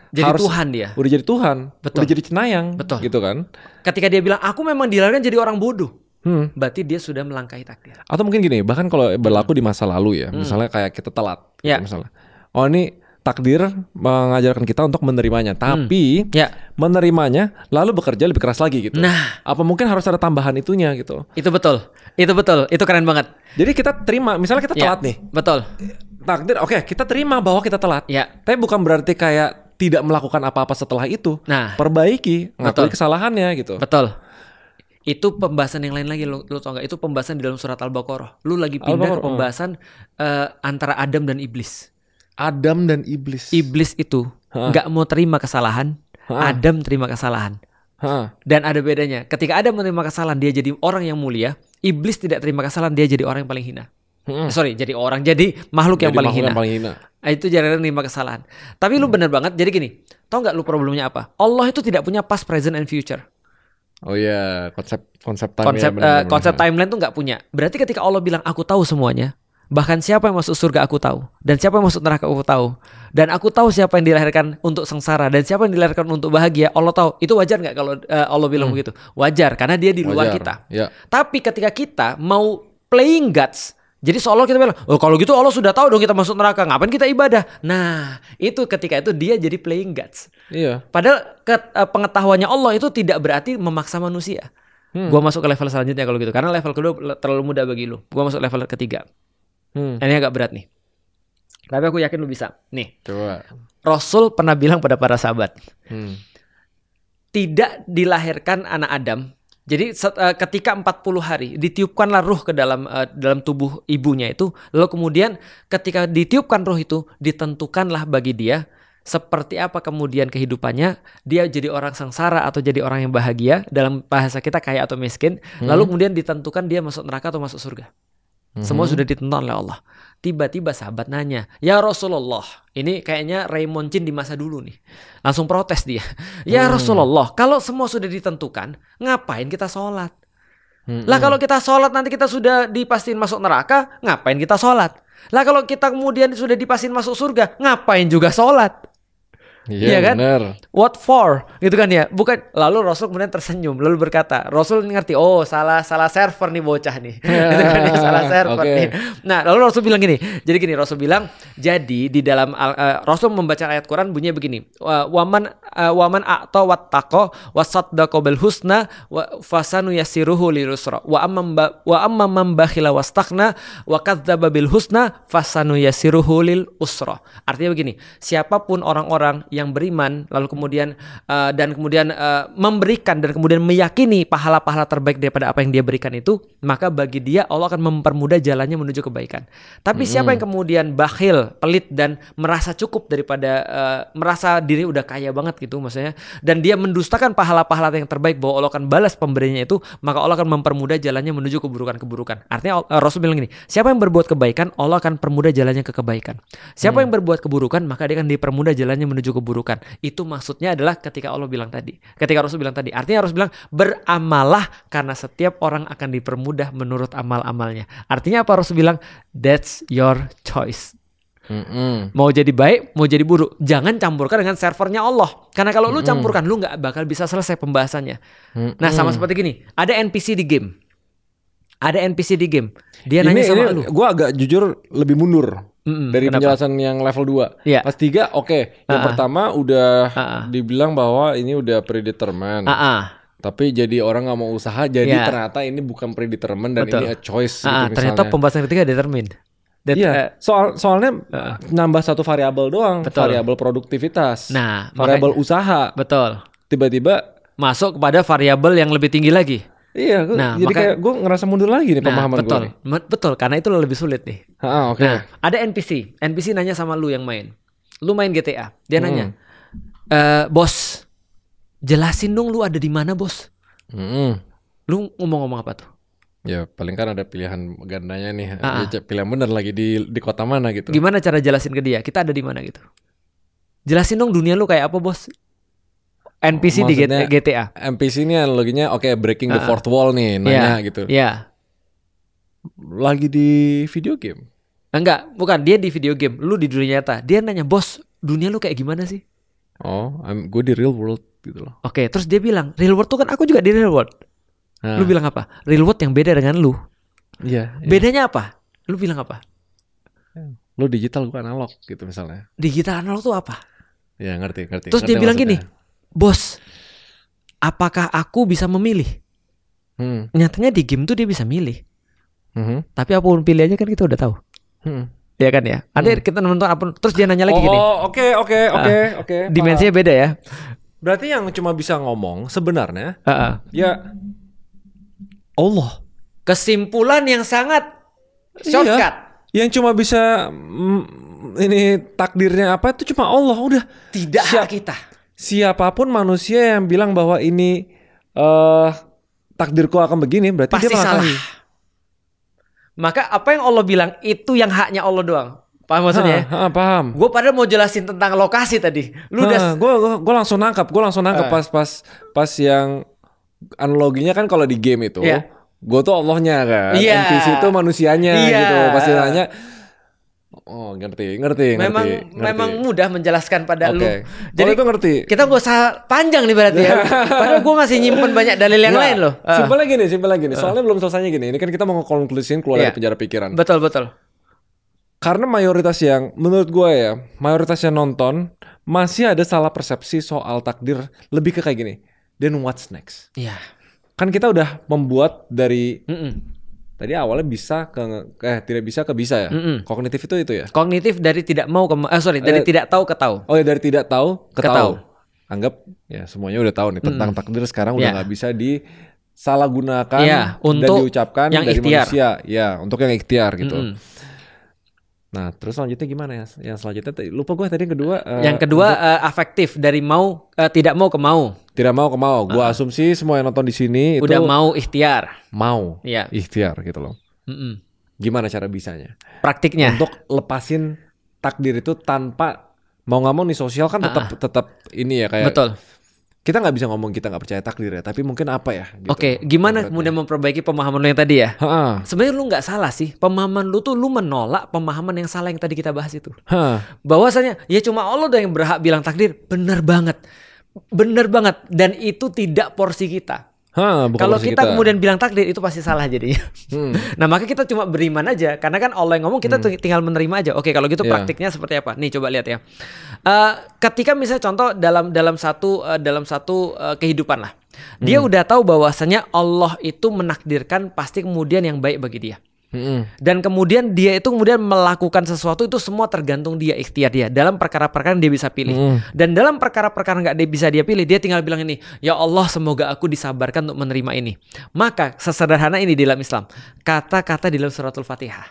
jadi Tuhan dia. Udah jadi Tuhan. Betul. Udah jadi cenayang. Betul. Gitu kan. Ketika dia bilang, aku memang dilahirkan jadi orang bodoh. Berarti dia sudah melangkahi takdir. Atau mungkin gini, bahkan kalau berlaku di masa lalu ya. Misalnya kayak kita telat. Gitu, misalnya. Oh ini takdir mengajarkan kita untuk menerimanya. Tapi menerimanya lalu bekerja lebih keras lagi gitu. Nah. Apa mungkin harus ada tambahan itunya gitu. Itu betul. Itu keren banget. Jadi kita terima, misalnya kita telat nih. Betul. Takdir, oke, kita terima bahwa kita telat. Tapi bukan berarti kayak tidak melakukan apa-apa setelah itu. Perbaiki, ngakui kesalahannya gitu. Betul. Itu pembahasan yang lain lagi, lu tau gak? Itu pembahasan di dalam surat Al-Baqarah. Lu lagi pindah ke pembahasan antara Adam dan Iblis. Adam dan Iblis. Iblis itu gak mau terima kesalahan. Adam terima kesalahan. Dan ada bedanya. Ketika Adam menerima kesalahan, dia jadi orang yang mulia. Iblis tidak terima kesalahan, dia jadi orang yang paling hina. Jadi makhluk yang paling hina. Itu jarang menerima kesalahan. Tapi lu benar banget. Jadi gini, tau nggak lu problemnya apa? Allah itu tidak punya past, present, and future. Oh iya, konsep timeline tuh nggak punya. Berarti ketika Allah bilang aku tahu semuanya, bahkan siapa yang masuk surga aku tahu, dan siapa yang masuk neraka aku tahu, dan aku tahu siapa yang dilahirkan untuk sengsara dan siapa yang dilahirkan untuk bahagia, Allah tahu. Itu wajar nggak kalau Allah bilang begitu? Wajar, karena dia di luar kita. Tapi ketika kita mau playing gods, jadi seolah kita bilang, oh kalau gitu Allah sudah tahu dong kita masuk neraka, ngapain kita ibadah? Nah, itu ketika itu dia jadi playing gods. Padahal pengetahuannya Allah itu tidak berarti memaksa manusia. Gua masuk ke level selanjutnya kalau gitu, karena level kedua terlalu mudah bagi lu. Gua masuk level ketiga. Ini agak berat nih. Tapi aku yakin lu bisa. Nih. Coba. Rasul pernah bilang pada para sahabat, tidak dilahirkan anak Adam. Jadi ketika 40 hari ditiupkanlah ruh ke dalam tubuh ibunya itu. Lalu kemudian ketika ditiupkan ruh itu, ditentukanlah bagi dia seperti apa kemudian kehidupannya. Dia jadi orang sengsara atau jadi orang yang bahagia. Dalam bahasa kita kaya atau miskin. Lalu kemudian ditentukan dia masuk neraka atau masuk surga. Semua sudah ditentukan oleh Allah. Tiba-tiba sahabat nanya, ya Rasulullah, ini kayaknya Raymond Chin di masa dulu nih. Langsung protes dia. Ya Rasulullah, kalau semua sudah ditentukan, ngapain kita sholat? Lah kalau kita sholat nanti kita sudah dipastiin masuk neraka, ngapain kita sholat? Lah kalau kita kemudian sudah dipastiin masuk surga, ngapain juga sholat? Iya kan? Bener. What for? Gitu kan ya. Bukan. Lalu Rasul kemudian tersenyum lalu berkata, Rasul ngerti, oh salah server nih bocah nih. Gitu kan ya, salah server nih. Nah, lalu Rasul bilang gini. Jadi gini, Rasul bilang, jadi di dalam Rasul membaca ayat Quran bunyinya begini. Waman a'ta wattaqo wasaddaqa bil husna fasanu yassiruhu lirusra. Wa amma man bakhila wastaghna wa kadzdzaba bil husna fasanu yassiruhu lil usra. Artinya begini, siapapun orang-orang yang beriman lalu kemudian memberikan dan kemudian meyakini pahala-pahala terbaik daripada apa yang dia berikan itu, maka bagi dia Allah akan mempermudah jalannya menuju kebaikan. Tapi siapa yang kemudian bakhil, pelit dan merasa cukup daripada merasa diri udah kaya banget gitu maksudnya, dan dia mendustakan pahala-pahala yang terbaik bahwa Allah akan balas pemberiannya itu, maka Allah akan mempermudah jalannya menuju keburukan-keburukan. Artinya Rasul bilang gini, siapa yang berbuat kebaikan Allah akan permudah jalannya ke kebaikan. Siapa yang berbuat keburukan maka dia akan dipermudah jalannya menuju keburukan. Itu maksudnya adalah ketika Allah bilang tadi, ketika Rasul bilang tadi, artinya Rasul bilang beramallah karena setiap orang akan dipermudah menurut amal-amalnya. Artinya apa? Rasul bilang that's your choice. Mau jadi baik, mau jadi buruk, jangan campurkan dengan servernya Allah. Karena kalau lu campurkan, lu nggak bakal bisa selesai pembahasannya. Nah, sama seperti gini, ada NPC di game. Dia nanya sama lu. Gue agak jujur lebih mundur dari penjelasan yang level 2. Pas 3 oke. Yang pertama udah dibilang bahwa ini udah predetermined. Tapi jadi orang gak mau usaha, jadi ternyata ini bukan predetermined dan ini a choice gitu ternyata pembahasan ketiga determined. Soalnya nambah satu variabel doang, variabel produktivitas, variabel usaha. Betul. Tiba-tiba masuk kepada variabel yang lebih tinggi lagi. Iya, jadi kayak gue ngerasa mundur lagi nih pemahaman gue nih. Betul, karena itu lebih sulit nih. Ada NPC nanya sama lu yang main. Lu main GTA, dia nanya, bos, jelasin dong lu ada di mana bos. Lu ngomong apa tuh? Ya paling kan ada pilihan gandanya nih. Pilihan bener lagi di kota mana gitu. Gimana cara jelasin ke dia? Kita ada di mana gitu? Jelasin dong dunia lu kayak apa bos? NPC di GTA. NPC ini analoginya breaking the fourth wall nih, nanya gitu. Iya. Lagi di video game. Enggak, bukan, dia di video game. Lu di dunia nyata. Dia nanya, "Bos, dunia lu kayak gimana sih?" Gue di real world gitu loh. Terus dia bilang, "Real world tuh kan aku juga di real world." Lu bilang apa? Real world yang beda dengan lu. Iya. Bedanya apa? Lu bilang apa? Lu digital, gue analog gitu misalnya. Digital analog tuh apa? Ya ngerti. Terus dia bilang gini, "Bos, apakah aku bisa memilih?" Nyatanya di game tuh dia bisa milih. Tapi apapun pilihannya kan kita udah tahu. Ya kan ya. Ada kita nonton apa? Terus dia nanya lagi gini. Oke. Dimensinya beda ya. Berarti yang cuma bisa ngomong sebenarnya ya Allah. Kesimpulan yang sangat shortcut. Yang cuma bisa ini takdirnya apa itu cuma Allah, udah. Tidak hak kita. Siapapun manusia yang bilang bahwa ini takdirku akan begini, berarti pasti dia salah. Maka apa yang Allah bilang itu yang haknya Allah doang. Paham maksudnya? Paham. Gue padahal mau jelasin tentang lokasi tadi. Lu gue langsung nangkap. Pas yang analoginya kan kalau di game itu, gue tuh Allahnya kan. NPC itu manusianya gitu. Pasti nanya. Oh ngerti. Memang mudah menjelaskan pada lu. Jadi itu ngerti. Kita gak usah panjang nih berarti ya. Padahal gue masih nyimpen banyak dalil yang lain loh. Simpel lagi nih. Soalnya belum selesainya gini. Ini kan kita mau nge-konklusiin keluar dari penjara pikiran. Betul. Karena menurut gue ya, mayoritas yang nonton masih ada salah persepsi soal takdir. Lebih ke kayak gini. Then what's next? Iya. Kan kita udah membuat dari tadi awalnya bisa tidak bisa ke bisa ya. Kognitif itu ya. Kognitif dari tidak mau dari tidak tahu ke tahu. Oh ya, dari tidak tahu ke tahu. Anggap ya semuanya udah tahu nih tentang takdir sekarang udah nggak bisa disalahgunakan dan diucapkan yang dari ikhtiar. Manusia. Ya, untuk yang ikhtiar gitu. Nah, terus selanjutnya gimana ya? Yang selanjutnya lupa gue tadi yang kedua. Yang kedua afektif dari mau tidak mau ke mau. Tidak mau ke mau. Gue asumsi semua yang nonton di sini udah itu mau ikhtiar. Mau. Ikhtiar gitu loh. Gimana cara bisanya? Praktiknya. Untuk lepasin takdir itu tanpa mau nggak mau nih sosial kan tetap ini ya kayak. Betul. Kita nggak bisa ngomong kita nggak percaya takdir ya, tapi mungkin apa ya? Gitu. Gimana kemudian memperbaiki pemahaman lu yang tadi ya? Sebenarnya lu nggak salah sih, pemahaman lu tuh lu menolak pemahaman yang salah yang tadi kita bahas itu. Bahwasanya ya cuma Allah yang berhak bilang takdir, benar banget, dan itu tidak porsi kita. Kalau kita kemudian bilang takdir itu pasti salah jadinya. Nah maka kita cuma beriman aja, karena kan Allah yang ngomong kita tinggal menerima aja. Kalau gitu praktiknya seperti apa? Nih coba lihat ya. Ketika misalnya contoh dalam satu kehidupan lah, dia udah tahu bahwasanya Allah itu menakdirkan pasti kemudian yang baik bagi dia. Dan kemudian dia itu kemudian melakukan sesuatu itu semua tergantung dia, ikhtiar dia dalam perkara-perkara yang dia bisa pilih. Dan dalam perkara-perkara nggak bisa dia pilih, dia tinggal bilang ini, ya Allah semoga aku disabarkan untuk menerima ini. Maka sesederhana ini di dalam Islam, kata-kata di dalam suratul Fatihah.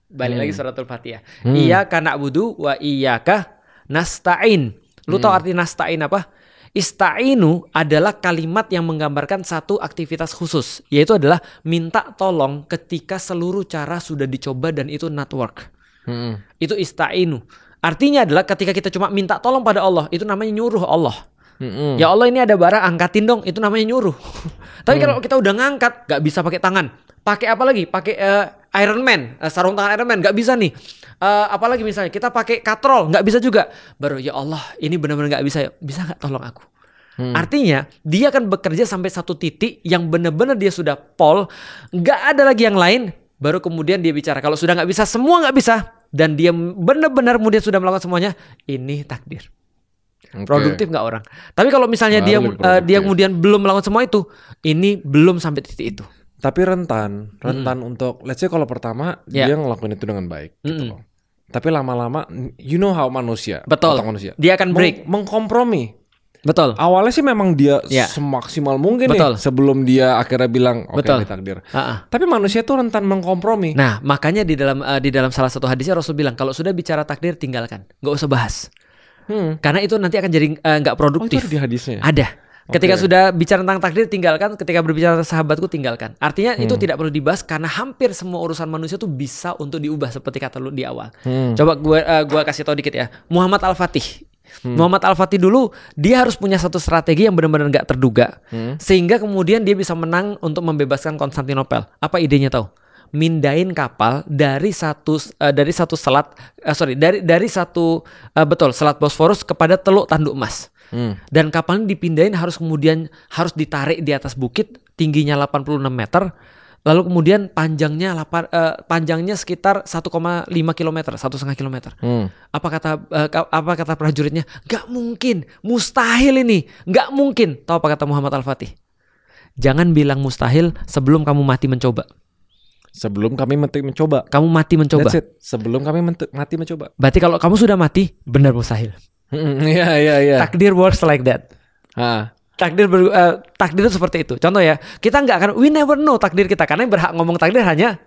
Balik lagi suratul Fatihah. Iyyaka na'budu wa iyyaka nasta'in. Lu tahu arti nasta'in apa? Ista'inu adalah kalimat yang menggambarkan satu aktivitas khusus, yaitu adalah minta tolong ketika seluruh cara sudah dicoba dan itu not work. Itu ista'inu. Artinya adalah ketika kita cuma minta tolong pada Allah, itu namanya nyuruh Allah. Ya Allah ini ada barang, angkatin dong, itu namanya nyuruh. Tapi kalau kita udah ngangkat, gak bisa pakai tangan, Pakai apa lagi? Pakai Iron Man, sarung tangan Iron Man, nggak bisa nih. Apalagi misalnya kita pakai katrol, nggak bisa juga. Baru ya Allah, ini benar-benar nggak bisa. Bisa nggak tolong aku? Artinya dia akan bekerja sampai satu titik yang benar-benar dia sudah pol, nggak ada lagi yang lain. Baru kemudian dia bicara. Kalau sudah nggak bisa, semua nggak bisa, dan dia benar-benar kemudian sudah melakukan semuanya, ini takdir. Produktif nggak orang? Tapi kalau misalnya dia kemudian belum melakukan semua itu, ini belum sampai titik itu. Tapi rentan untuk, let's say kalau pertama dia ngelakuin itu dengan baik, gitu loh. Tapi lama-lama, you know how manusia, betul. Dia akan break, mengkompromi. Betul. Awalnya sih memang dia semaksimal mungkin nih sebelum dia akhirnya bilang oke, ini takdir. Tapi manusia tuh rentan mengkompromi. Nah, makanya di dalam salah satu hadisnya Rasul bilang kalau sudah bicara takdir tinggalkan, nggak usah bahas. Karena itu nanti akan jadi nggak produktif. Oh, itu ada di hadisnya? Ada. Ketika sudah bicara tentang takdir tinggalkan, ketika berbicara tentang sahabatku tinggalkan. Artinya itu tidak perlu dibahas karena hampir semua urusan manusia tuh bisa untuk diubah seperti kata lu di awal. Coba gua kasih tahu dikit ya. Muhammad Al-Fatih. Muhammad Al-Fatih dulu dia harus punya satu strategi yang benar-benar nggak terduga, sehingga kemudian dia bisa menang untuk membebaskan Konstantinopel. Apa idenya tahu? Mindain kapal dari satu selat selat Bosforus kepada Teluk Tanduk Emas. Dan kapalnya dipindahin harus ditarik di atas bukit tingginya 86 meter. Lalu kemudian panjangnya sekitar 1,5 km, 1,5 km. Apa kata prajuritnya? Gak mungkin, mustahil ini, gak mungkin. Tahu apa kata Muhammad Al-Fatih? Jangan bilang mustahil sebelum kamu mati mencoba. Sebelum kami mencoba. Kamu mati mencoba. That's it. Sebelum kami mati mencoba. Berarti kalau kamu sudah mati, benar mustahil. Iya. Takdir works like that. Takdir itu seperti itu. Contoh ya, kita nggak akan, we never know takdir kita, karena yang berhak ngomong takdir hanya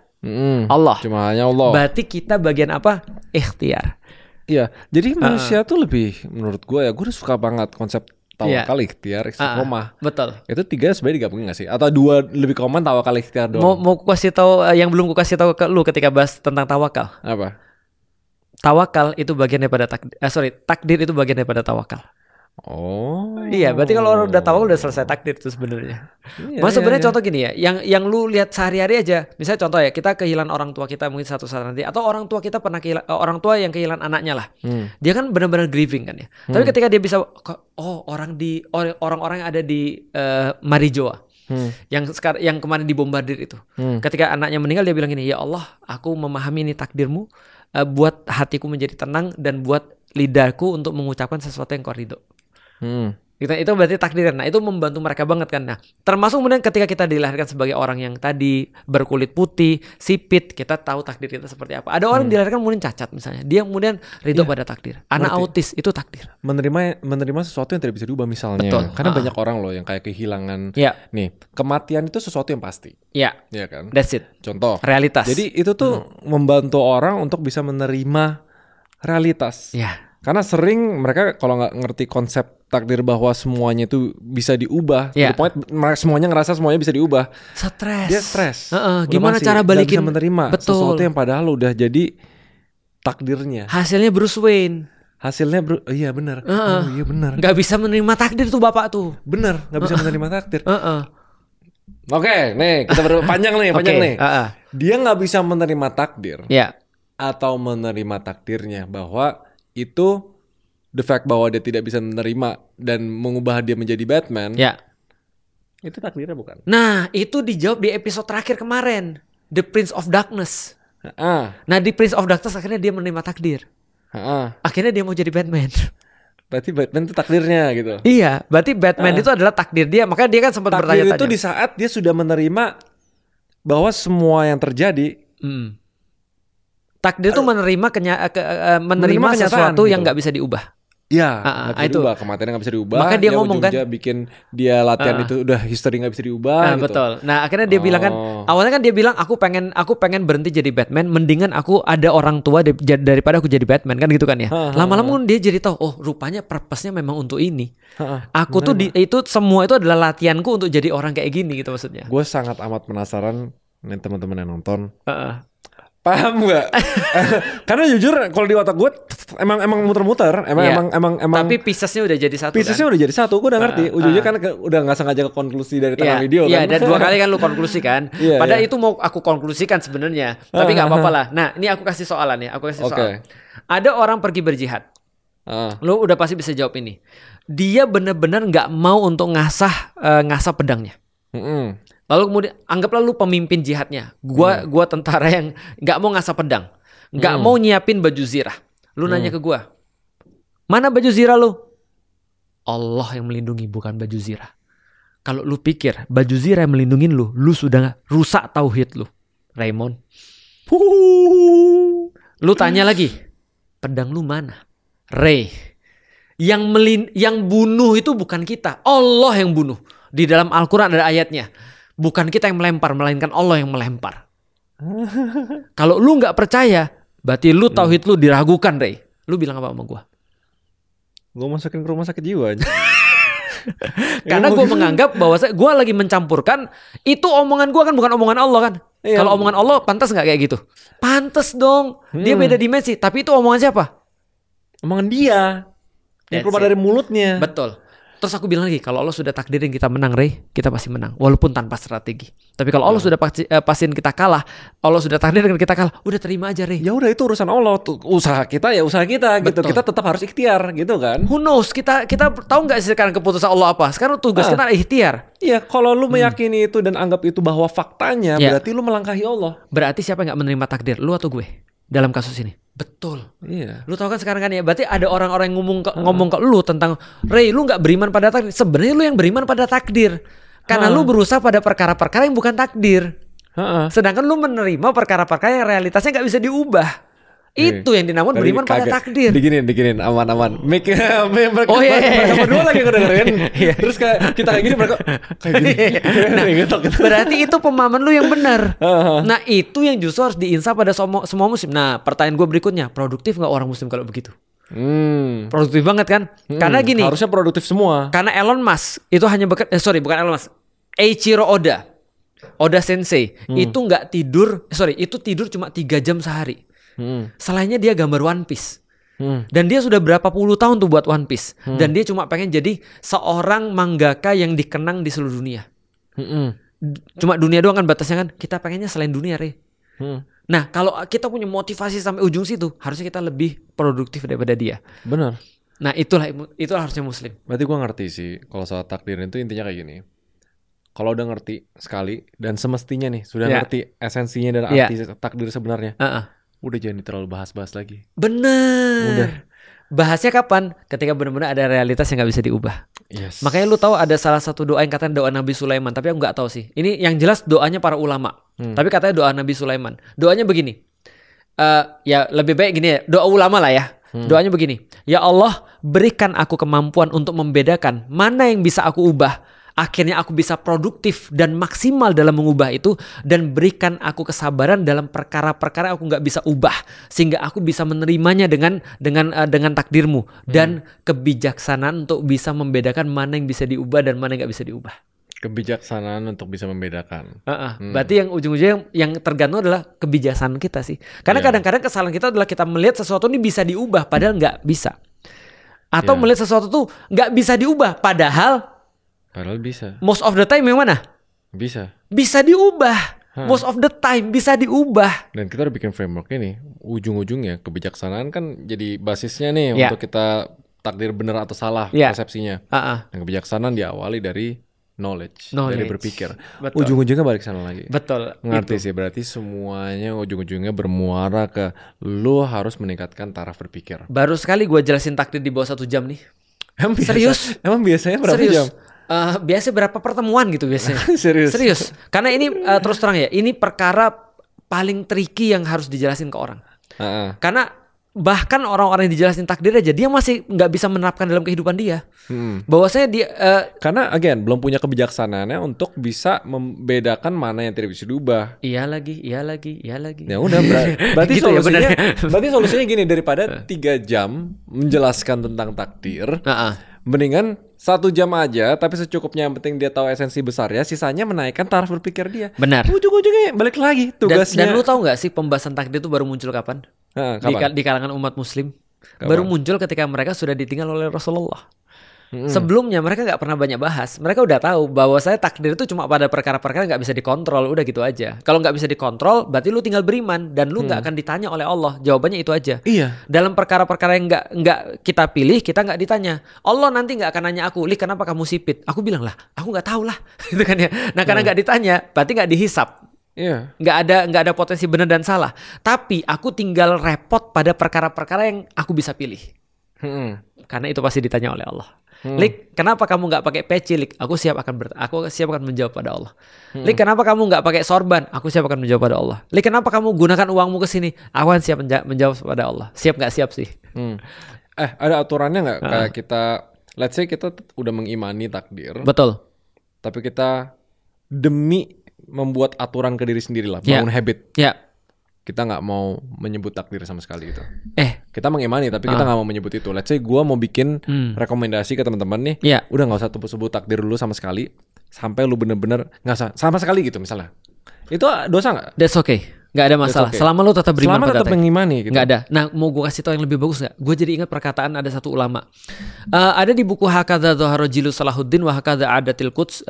Allah. Cuma hanya Allah. Berarti kita bagian apa? Ikhtiar. Iya. Jadi manusia tuh lebih, menurut gue udah suka banget konsep tawakal, ikhtiar, istiqomah. Betul. Itu 3 sebenarnya digabungin nggak sih? Atau 2 lebih common, tawakal, ikhtiar doang? Mau kasih tahu yang belum kasih tahu ke lu ketika bahas tentang tawakal. Apa? Tawakal itu bagian daripada takdir itu bagian daripada tawakal. Oh. Iya, berarti kalau orang udah tahu udah selesai takdir itu sebenarnya. Sebenarnya contoh gini ya, yang lu lihat sehari-hari aja. Misalnya contoh ya, kita kehilangan orang tua kita mungkin satu saat nanti, atau orang tua kita pernah orang tua yang kehilangan anaknya lah. Dia kan benar-benar grieving kan ya. Tapi ketika dia bisa orang-orang yang ada di Marijoa, yang kemarin dibombardir itu. Ketika anaknya meninggal dia bilang gini, ya Allah, aku memahami ini takdirmu, buat hatiku menjadi tenang dan buat lidahku untuk mengucapkan sesuatu yang kau ridho. Itu berarti takdir. Nah, itu membantu mereka banget kan. Nah, termasuk kemudian ketika kita dilahirkan sebagai orang yang tadi berkulit putih, sipit, kita tahu takdir kita seperti apa. Ada orang dilahirkan kemudian cacat misalnya, dia kemudian ridho pada takdir. Anak autis itu takdir. Menerima sesuatu yang tidak bisa diubah misalnya. Betul. Karena banyak orang loh yang kayak kehilangan. Nih, kematian itu sesuatu yang pasti. Iya kan? That's it. Contoh. Realitas. Jadi itu tuh membantu orang untuk bisa menerima realitas. Karena sering mereka kalau nggak ngerti konsep takdir bahwa semuanya itu bisa diubah, semuanya ngerasa semuanya bisa diubah. Dia stres. Gimana cara balikin? Gak bisa menerima sesuatu yang padahal udah jadi takdirnya. Hasilnya Bruce Wayne. Iya benar. Iya benar. Gak bisa menerima takdir tuh bapak tuh. Bener, gak bisa menerima takdir. Oke, nih kita panjang nih. Dia nggak bisa menerima takdir. Atau menerima takdirnya bahwa itu the fact bahwa dia tidak bisa menerima dan mengubah dia menjadi Batman. Itu takdirnya bukan? Nah, itu dijawab di episode terakhir kemarin, The Prince of Darkness. Nah, di Prince of Darkness akhirnya dia menerima takdir. Akhirnya dia mau jadi Batman. Berarti Batman itu takdirnya gitu. Iya, berarti Batman itu adalah takdir dia. Makanya dia kan sempat bertanya-tanya. Takdir itu di saat dia sudah menerima bahwa semua yang terjadi. Takdir itu menerima sesuatu yang nggak bisa diubah. Iya, nggak bisa diubah. Kematian nggak bisa diubah. Maka dia ngomong kan, bikin dia latihan itu udah history nggak bisa diubah. Gitu. Betul. Nah akhirnya dia bilang kan, awalnya kan dia bilang aku pengen berhenti jadi Batman, mendingan aku ada orang tua daripada aku jadi Batman kan gitu kan ya. Lama-lama dia jadi tahu, oh rupanya purpose-nya memang untuk ini. Aku tuh itu semua itu adalah latihanku untuk jadi orang kayak gini gitu maksudnya. Gue sangat amat penasaran nih teman-teman yang nonton. Paham gak? Karena jujur kalau di otak gue emang muter-muter, emang. Tapi piecesnya udah jadi satu. Piecesnya udah jadi satu, gue udah ngerti. Ujungnya kan udah nggak sengaja ke konklusi dari tengah video kan. Iya, dan 2 kali kan lu konklusi kan. Padahal itu mau aku konklusikan sebenarnya, tapi nggak apa-apa lah. Nah, ini aku kasih soalan ya, soal. Ada orang pergi berjihad. Lu udah pasti bisa jawab ini. Dia benar-benar nggak mau untuk ngasah pedangnya. Lalu kemudian anggaplah lu pemimpin jihadnya. Gua tentara yang nggak mau ngasah pedang, nggak mau nyiapin baju zirah. Lu nanya ke gua, mana baju zirah lu? Allah yang melindungi, bukan baju zirah. Kalau lu pikir baju zirah yang melindungin lu sudah rusak tauhid lu, Raymond. Lu tanya lagi, pedang lu mana? Ray, yang bunuh itu bukan kita, Allah yang bunuh. Di dalam Al-Quran ada ayatnya. Bukan kita yang melempar, melainkan Allah yang melempar. Kalau lu gak percaya, berarti lu tauhid lu diragukan, Ray. Lu bilang apa sama gue? Gue masukin ke rumah sakit jiwa aja. Karena gue menganggap bahwa gue lagi mencampurkan. Itu omongan gue kan bukan omongan Allah kan. Kalau omongan Allah pantas gak kayak gitu? Pantas dong. Dia beda dimensi. Tapi itu omongan siapa? Omongan dia. Yang keluar dari mulutnya. Betul. Terus aku bilang lagi, kalau Allah sudah takdirin kita menang, Ray, kita pasti menang, walaupun tanpa strategi. Tapi kalau Allah sudah pastiin kita kalah, Allah sudah takdirin kita kalah, udah terima aja, Ray. Ya udah, itu urusan Allah. Usaha kita ya usaha kita. Betul. Gitu. Kita tetap harus ikhtiar gitu kan. Who knows? Kita tahu nggak sih sekarang keputusan Allah apa? Sekarang tugas kita ikhtiar. Iya, kalau lu meyakini itu dan anggap itu bahwa faktanya, berarti lu melangkahi Allah. Berarti siapa yang nggak menerima takdir? Lu atau gue? Dalam kasus ini. Betul. Iya. Lu tahu kan sekarang kan ya, berarti ada orang-orang yang ngomong ke lu tentang, Ray, lu gak beriman pada takdir. Sebenarnya lu yang beriman pada takdir. Karena lu berusaha pada perkara-perkara yang bukan takdir. Sedangkan lu menerima perkara-perkara yang realitasnya gak bisa diubah. Itu yang dinamakan beriman pada takdir. Diginin aman-aman. Mereka berdua lagi ngedengerin. Terus kita kayak gini, mereka kayak gini. Berarti itu pemahaman lu yang benar. Nah, itu yang justru harus diinsaf pada semua muslim. Nah, pertanyaan gue berikutnya, produktif gak orang muslim kalau begitu? Produktif banget kan? Karena gini, harusnya produktif semua. Karena Elon Musk itu hanya bukan Elon Musk, Eiichiro Oda Sensei itu nggak tidur, itu tidur cuma 3 jam sehari. Selainnya dia gambar One Piece. Dan dia sudah berapa puluh tahun tuh buat One Piece. Dan dia cuma pengen jadi seorang mangaka yang dikenang di seluruh dunia. Cuma dunia doang kan batasnya kan. Kita pengennya selain dunia, Ray. Nah, kalau kita punya motivasi sampai ujung situ, harusnya kita lebih produktif daripada dia. Benar. Nah, itulah harusnya muslim. Berarti gue ngerti sih kalau soal takdir itu intinya kayak gini. Kalau udah ngerti sekali dan semestinya nih sudah ngerti esensinya dan arti takdir sebenarnya. Udah jangan terlalu bahas-bahas lagi. Bener. Udah. Bahasnya kapan? Ketika benar-benar ada realitas yang gak bisa diubah. Yes. Makanya lu tahu ada salah satu doa yang katanya doa Nabi Sulaiman. Tapi aku gak tahu sih. Ini yang jelas doanya para ulama. Tapi katanya doa Nabi Sulaiman. Doanya begini. Ya lebih baik gini ya. Doa ulama lah ya. Doanya begini. Ya Allah, berikan aku kemampuan untuk membedakan mana yang bisa aku ubah. Akhirnya aku bisa produktif dan maksimal dalam mengubah itu. Dan berikan aku kesabaran dalam perkara-perkara aku gak bisa ubah. Sehingga aku bisa menerimanya dengan takdirmu. Dan kebijaksanaan untuk bisa membedakan mana yang bisa diubah dan mana yang gak bisa diubah. Kebijaksanaan untuk bisa membedakan. Berarti yang ujung-ujungnya yang tergantung adalah kebijaksanaan kita sih. Karena kadang-kadang kesalahan kita adalah kita melihat sesuatu ini bisa diubah padahal gak bisa. Atau melihat sesuatu tuh gak bisa diubah padahal bisa. Most of the time yang mana? Bisa diubah. Most of the time bisa diubah. Dan kita udah bikin framework ini. Ujung-ujungnya kebijaksanaan kan jadi basisnya nih untuk kita takdir benar atau salah persepsinya. Dan kebijaksanaan diawali dari knowledge. Dari berpikir. Betul. Ujung-ujungnya balik sana lagi. Betul. Ngerti sih, berarti semuanya ujung-ujungnya bermuara ke lu harus meningkatkan taraf berpikir. Baru sekali gue jelasin takdir di bawah 1 jam nih. Serius? Emang biasanya berapa jam? Biasa berapa pertemuan gitu biasanya. Serius. Karena ini terus terang ya, ini perkara paling tricky yang harus dijelasin ke orang. Karena bahkan orang-orang yang dijelasin takdir aja dia masih nggak bisa menerapkan dalam kehidupan dia. Bahwasanya dia karena again belum punya kebijaksanaannya untuk bisa membedakan mana yang tidak bisa diubah. Iya lagi. Ya udah berarti gitu solusinya. Berarti solusinya gini, daripada 3 jam menjelaskan tentang takdir, mendingan 1 jam aja, tapi secukupnya, yang penting dia tahu esensi besar ya. Sisanya menaikkan taraf berpikir dia. Benar. Ujung-ujungnya balik lagi tugasnya. Dan lu tahu nggak sih pembahasan takdir itu baru muncul kapan? Kapan? Di kalangan umat Muslim. Kapan? Baru muncul ketika mereka sudah ditinggal oleh Rasulullah. Sebelumnya mereka nggak pernah banyak bahas. Mereka udah tahu bahwa saya takdir itu cuma pada perkara-perkara nggak bisa dikontrol. Udah gitu aja. Kalau nggak bisa dikontrol, berarti lu tinggal beriman dan lu nggak akan ditanya oleh Allah. Jawabannya itu aja. Iya. Dalam perkara-perkara yang nggak kita pilih, kita nggak ditanya. Allah nanti nggak akan nanya aku, kenapa kamu sipit? Aku bilang lah, aku nggak tahu lah, gitu kan ya. Nah karena nggak ditanya, berarti nggak dihisap. Iya. Nggak ada potensi benar dan salah. Tapi aku tinggal repot pada perkara-perkara yang aku bisa pilih. Karena itu pasti ditanya oleh Allah. Lik, kenapa kamu nggak pakai peci, Lik? Aku siap akan menjawab pada Allah. Lik, kenapa kamu nggak pakai sorban? Aku siap akan menjawab pada Allah. Lik, kenapa kamu gunakan uangmu ke sini? Aku akan siap menjawab pada Allah. Siap nggak siap sih? Ada aturannya nggak? Kayak kita, let's say kita udah mengimani takdir. Betul. Tapi kita demi membuat aturan ke diri sendiri lah, bangun habit. Kita nggak mau menyebut takdir sama sekali gitu. Kita mengimani tapi kita nggak mau menyebut itu. Let's say gue mau bikin rekomendasi ke teman-teman nih. Udah nggak usah sebut takdir dulu sama sekali. Sampai lu bener-bener nggak usah sama sekali gitu misalnya. Itu dosa nggak? That's okay. Nggak ada masalah. Okay. Selama lu tetap beriman pada tetap mengimani gitu. Nggak ada. Nah mau gue kasih tau yang lebih bagus nggak? Gue jadi ingat perkataan ada satu ulama. Ada di buku Hakadha Dhahara Jilu Salahuddin wa Hakadha Adatil Quds.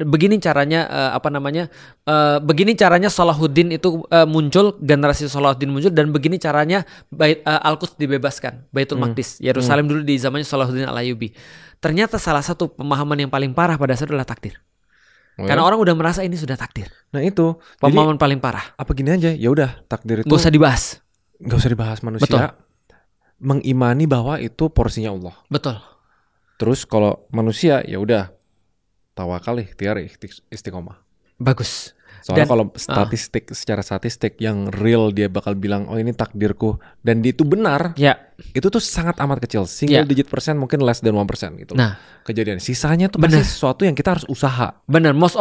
Begini caranya begini caranya Salahuddin itu muncul, generasi Salahuddin muncul, dan begini caranya Al-Quds dibebaskan, Baitul Maqdis, Yerusalem dulu di zamannya Salahuddin Al-Ayyubi. Ternyata salah satu pemahaman yang paling parah pada saat adalah takdir. Karena orang udah merasa ini sudah takdir. Nah itu pemahaman paling parah. Apa gini aja, ya udah takdir itu gak usah dibahas. Gak usah dibahas manusia. Betul. Mengimani bahwa itu porsinya Allah. Betul. Terus kalau manusia ya udah tawakal, ikhtiar, istiqomah. Bagus. Soalnya kalau secara statistik yang real dia bakal bilang oh ini takdirku dan itu benar. Itu tuh sangat amat kecil, single digit persen, mungkin less than 1% gitu. Nah, kejadian sisanya tuh pasti sesuatu yang kita harus usaha. Benar, most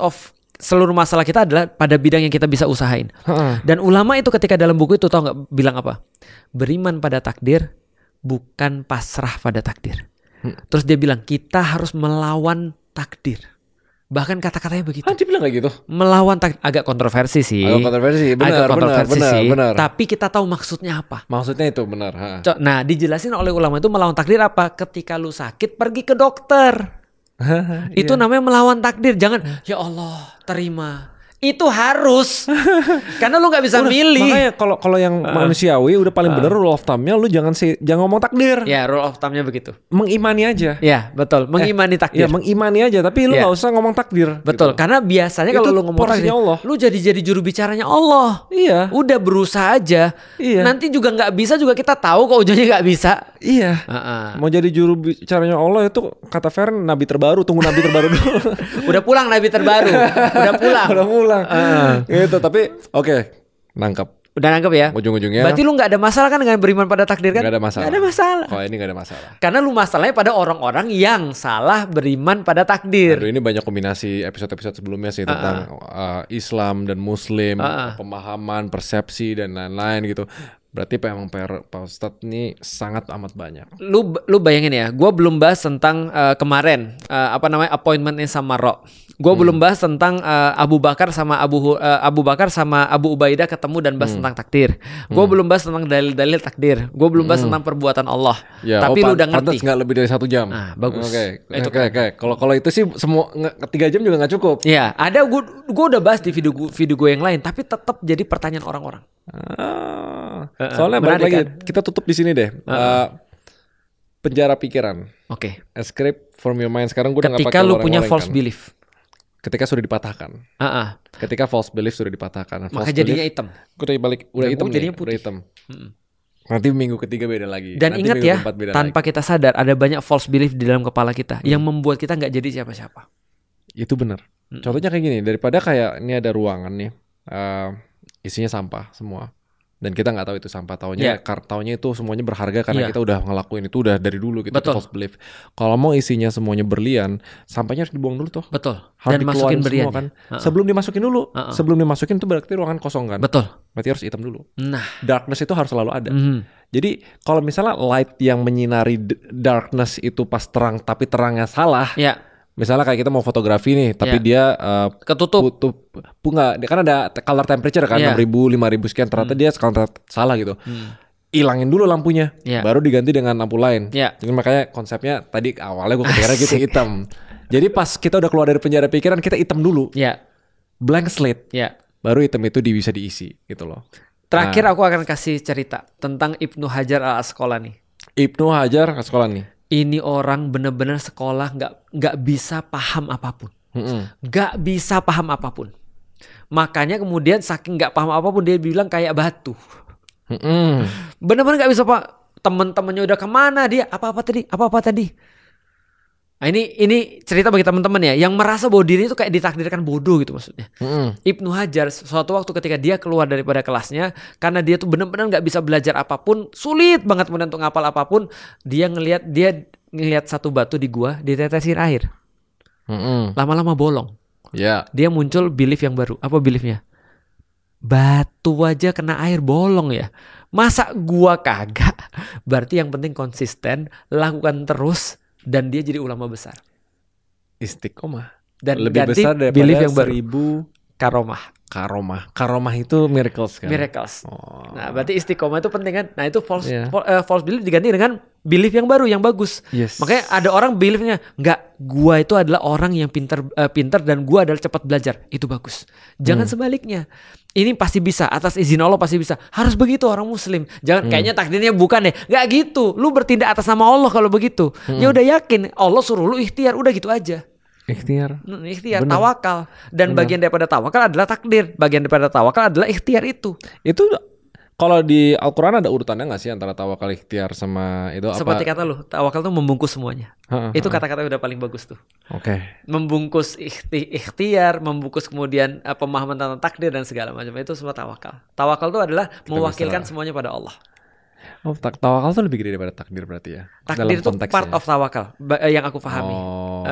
of seluruh masalah kita adalah pada bidang yang kita bisa usahain. Dan ulama itu ketika dalam buku itu tahu nggak bilang apa? Beriman pada takdir, bukan pasrah pada takdir. Terus dia bilang kita harus melawan takdir. Bahkan kata-katanya begitu. Dia bilang kayak gitu. Melawan takdir, agak kontroversi sih. Benar. Tapi kita tahu maksudnya apa. Maksudnya itu benar. Nah, dijelasin oleh ulama itu melawan takdir apa? Ketika lu sakit pergi ke dokter. Itu namanya melawan takdir. Jangan ya Allah terima. Itu harus. Karena lu gak bisa milih. Makanya kalau yang manusiawi udah paling bener rule of thumb-nya lu jangan ngomong takdir. Ya rule of thumb-nya begitu. Mengimani aja. Ya betul. Mengimani takdir. Ya mengimani aja. Tapi lu gak usah ngomong takdir. Betul. Gitu. Karena biasanya kalau lu ngomong takdir Allah, lu jadi juru bicaranya Allah. Iya. Udah berusaha aja. Iya. Nanti juga gak bisa juga kita tahu kok ujungnya gak bisa. Iya. Mau jadi juru bicaranya Allah itu kata Feren nabi terbaru. Tunggu nabi terbaru dulu. Udah pulang nabi terbaru. Udah pulang. Gitu, tapi nangkep. Udah nangkep ya. Ujung-ujungnya. Berarti lu gak ada masalah kan dengan beriman pada takdir kan? Gak ada masalah. Gak ada masalah. Kalau ini gak ada masalah. Karena lu masalahnya pada orang-orang yang salah beriman pada takdir. Aduh, ini banyak kombinasi episode-episode sebelumnya sih tentang Islam dan Muslim, pemahaman, persepsi dan lain-lain gitu. Berarti memang Pak Ustadz ini sangat amat banyak. Lu bayangin ya, gue belum bahas tentang kemarin appointmentnya sama Ro. Gue belum bahas tentang Abu Bakar sama Abu Ubaidah ketemu dan bahas tentang takdir. Gue belum bahas tentang dalil-dalil takdir. Gue belum bahas tentang perbuatan Allah. Ya, tapi lu udah ngerti. Pantas nggak lebih dari 1 jam. Bagus. Oke. Kalau itu sih semua 3 jam juga nggak cukup. Ya, ada gue udah bahas di video gue yang lain, tapi tetap jadi pertanyaan orang-orang. Soalnya balik lagi kan? Kita tutup di sini deh. Penjara pikiran. Oke. Escape from your mind. Sekarang gue udah nggak pakai ketika lu punya false belief. Ketika sudah dipatahkan. Ketika false belief sudah dipatahkan. Maka jadinya hitam. Gue udah balik udah hitam jadinya nih, putih. udah hitam. Nanti minggu ketiga beda lagi. Dan nanti ingat ya, tanpa lagi. Kita sadar ada banyak false belief di dalam kepala kita yang membuat kita nggak jadi siapa-siapa. Itu benar. Contohnya kayak gini, daripada kayak ini ada ruangan nih, isinya sampah semua. Dan kita nggak tahu itu sampah, taunya itu semuanya berharga karena kita udah ngelakuin itu udah dari dulu gitu. Itu false belief. Kalau mau isinya semuanya berlian, sampahnya harus dibuang dulu tuh. Betul. Harus dan masukin berlian kan. Sebelum dimasukin dulu. Sebelum dimasukin itu berarti ruangan kosong kan. Betul. Berarti harus hitam dulu. Nah, darkness itu harus selalu ada. Jadi kalau misalnya light yang menyinari darkness itu pas terang tapi terangnya salah. Ya. Misalnya kayak kita mau fotografi nih, tapi dia ketutup. Dia kan ada color temperature kan 6.000, 5.000 sekian, ternyata dia salah gitu. Ilangin dulu lampunya, baru diganti dengan lampu lain. Jadi makanya konsepnya tadi awalnya gue kepikiran gitu hitam. Jadi pas kita udah keluar dari penjara pikiran, kita hitam dulu. Blank slate. Baru hitam itu bisa diisi gitu loh. Terakhir aku akan kasih cerita tentang Ibnu Hajar al-Asqalani. Ibnu Hajar al-Asqalani. Ini orang benar-benar sekolah nggak bisa paham apapun, nggak bisa paham apapun. Makanya kemudian saking nggak paham apapun dia bilang kayak batu. Benar-benar nggak bisa pak. Teman-temannya udah kemana dia? Apa-apa tadi? Nah, ini cerita bagi teman-teman ya yang merasa bahwa diri itu kayak ditakdirkan bodoh gitu maksudnya. Ibnu Hajar suatu waktu ketika dia keluar daripada kelasnya karena dia tuh benar-benar nggak bisa belajar apapun, sulit banget kemudian untuk ngapal apapun, dia ngelihat satu batu di gua ditetesin air. Lama-lama bolong. Dia muncul belief yang baru. Apa beliefnya? Batu aja kena air bolong ya. Masa gua kagak? Berarti yang penting konsisten, lakukan terus. Dan dia jadi ulama besar. Istiqomah. Dan lebih besar daripada yang 1000 karomah. Karomah itu miracles kan? Miracles. Nah berarti istiqomah itu penting kan? Nah itu false belief diganti dengan belief yang baru, yang bagus. Makanya ada orang beliefnya, enggak, gua itu adalah orang yang pintar dan gua adalah cepat belajar. Itu bagus. Jangan sebaliknya. Ini pasti bisa, atas izin Allah pasti bisa. Harus begitu orang muslim. Jangan kayaknya takdirnya bukan deh. Gak gitu. Lu bertindak atas nama Allah kalau begitu. Ya udah yakin Allah suruh lu ikhtiar, udah gitu aja. Ikhtiar, tawakal. Dan bagian daripada tawakal adalah takdir. Bagian daripada tawakal adalah ikhtiar itu. Itu kalau di Al-Quran ada urutannya gak sih antara tawakal, ikhtiar sama itu apa? Seperti kata lu, tawakal tuh membungkus semuanya. Itu kata-kata udah paling bagus tuh. Membungkus ikhtiar, membungkus kemudian pemahaman tentang takdir dan segala macam. Itu semua tawakal. Tawakal itu adalah mewakilkan semuanya pada Allah. Tawakal tuh lebih gede daripada takdir berarti ya? Takdir itu part of tawakal yang aku pahami.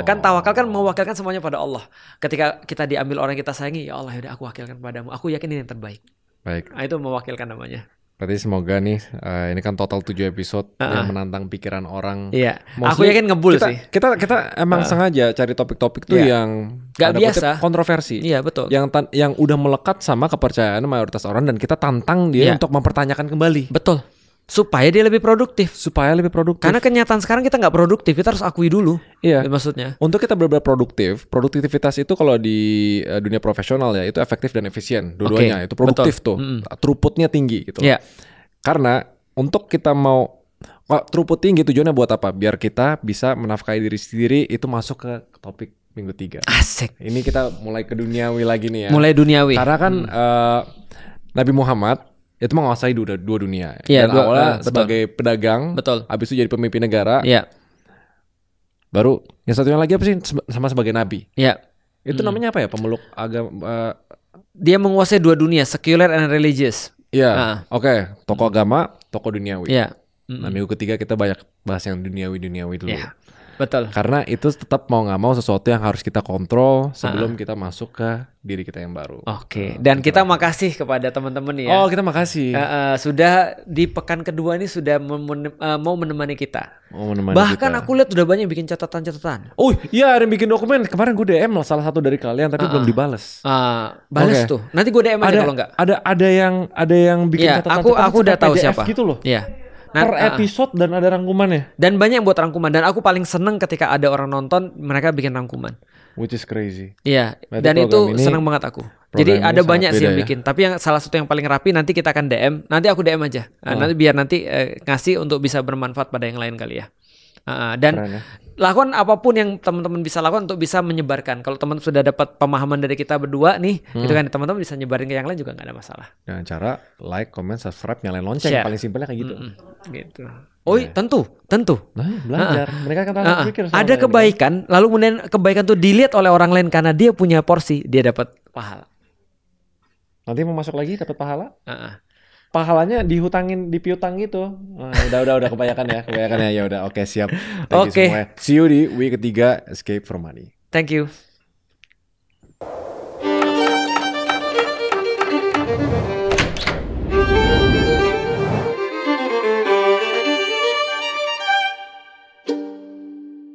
Kan tawakal kan mewakilkan semuanya pada Allah. Ketika kita diambil orang yang kita sayangi, ya Allah yaudah aku wakilkan padamu. Aku yakin ini yang terbaik. Baik. Nah, itu mewakilkan namanya. Berarti semoga nih ini kan total 7 episode yang menantang pikiran orang. Iya. Aku yakin ngebul sih. Kita emang sengaja cari topik-topik tuh yang gak biasa, kontroversi. Iya betul. Yang udah melekat sama kepercayaan mayoritas orang dan kita tantang dia untuk mempertanyakan kembali. Betul. Supaya dia lebih produktif. Karena kenyataan sekarang kita nggak produktif, kita harus akui dulu. Iya. Maksudnya. Untuk kita benar-benar produktif, produktivitas itu kalau di dunia profesional ya itu efektif dan efisien. Dua-duanya itu produktif tuh. Throughputnya tinggi gitu. Iya. Karena untuk kita mau throughput tinggi tujuannya buat apa? Biar kita bisa menafkahi diri sendiri, itu masuk ke topik minggu 3. Asik. Ini kita mulai ke duniawi lagi nih ya. Mulai duniawi. Karena kan Nabi Muhammad itu menguasai dua dunia. Dan awalnya sebagai pedagang, habis itu jadi pemimpin negara. Baru yang satunya lagi apa sih? Sama sebagai nabi. Itu namanya apa ya? Pemeluk agama. Dia menguasai dua dunia, secular and religious. Oke. Tokoh agama, tokoh duniawi. Nah minggu ketiga kita banyak bahas yang duniawi dulu. Betul. Karena itu tetap mau nggak mau sesuatu yang harus kita kontrol sebelum kita masuk ke diri kita yang baru. Dan kita makasih kepada teman-teman ya. Kita makasih. Sudah di pekan kedua ini sudah mau menemani kita. Bahkan aku lihat udah banyak bikin catatan-catatan. Oh iya, ada yang bikin dokumen. Kemarin gue DM salah satu dari kalian tapi belum dibales. Balas tuh. Nanti gue DM aja kalau nggak. Ada yang bikin catatan. Aku udah tahu siapa. Gitu loh. Iya. Per episode dan ada rangkumannya. Dan banyak yang buat rangkuman. Dan aku paling seneng ketika ada orang nonton mereka bikin rangkuman. Which is crazy. Iya. Dan itu seneng banget aku. Jadi ada banyak sih yang bikin. Tapi yang salah satu yang paling rapi nanti kita akan DM. Nanti aku DM aja. Nanti biar nanti ngasih untuk bisa bermanfaat pada yang lain kali ya. Dan lakukan apapun yang teman-teman bisa lakukan untuk bisa menyebarkan. Kalau teman sudah dapat pemahaman dari kita berdua nih, itu kan teman-teman bisa nyebarin ke yang lain juga nggak ada masalah. Dengan cara like, comment, subscribe, nyalain lonceng. Paling simpelnya kayak gitu. Gitu. Tentu. Nah, belajar. Mereka kan pikir ada kebaikan, lalu kemudian kebaikan tuh dilihat oleh orang lain karena dia punya porsi, dia dapat pahala. Nanti mau masuk lagi dapat pahala? Pahalanya dipiutang gitu. Udah kebanyakan ya. Ya udah, oke siap. Thank you semua. See you di week ketiga Escape from Money. Thank you.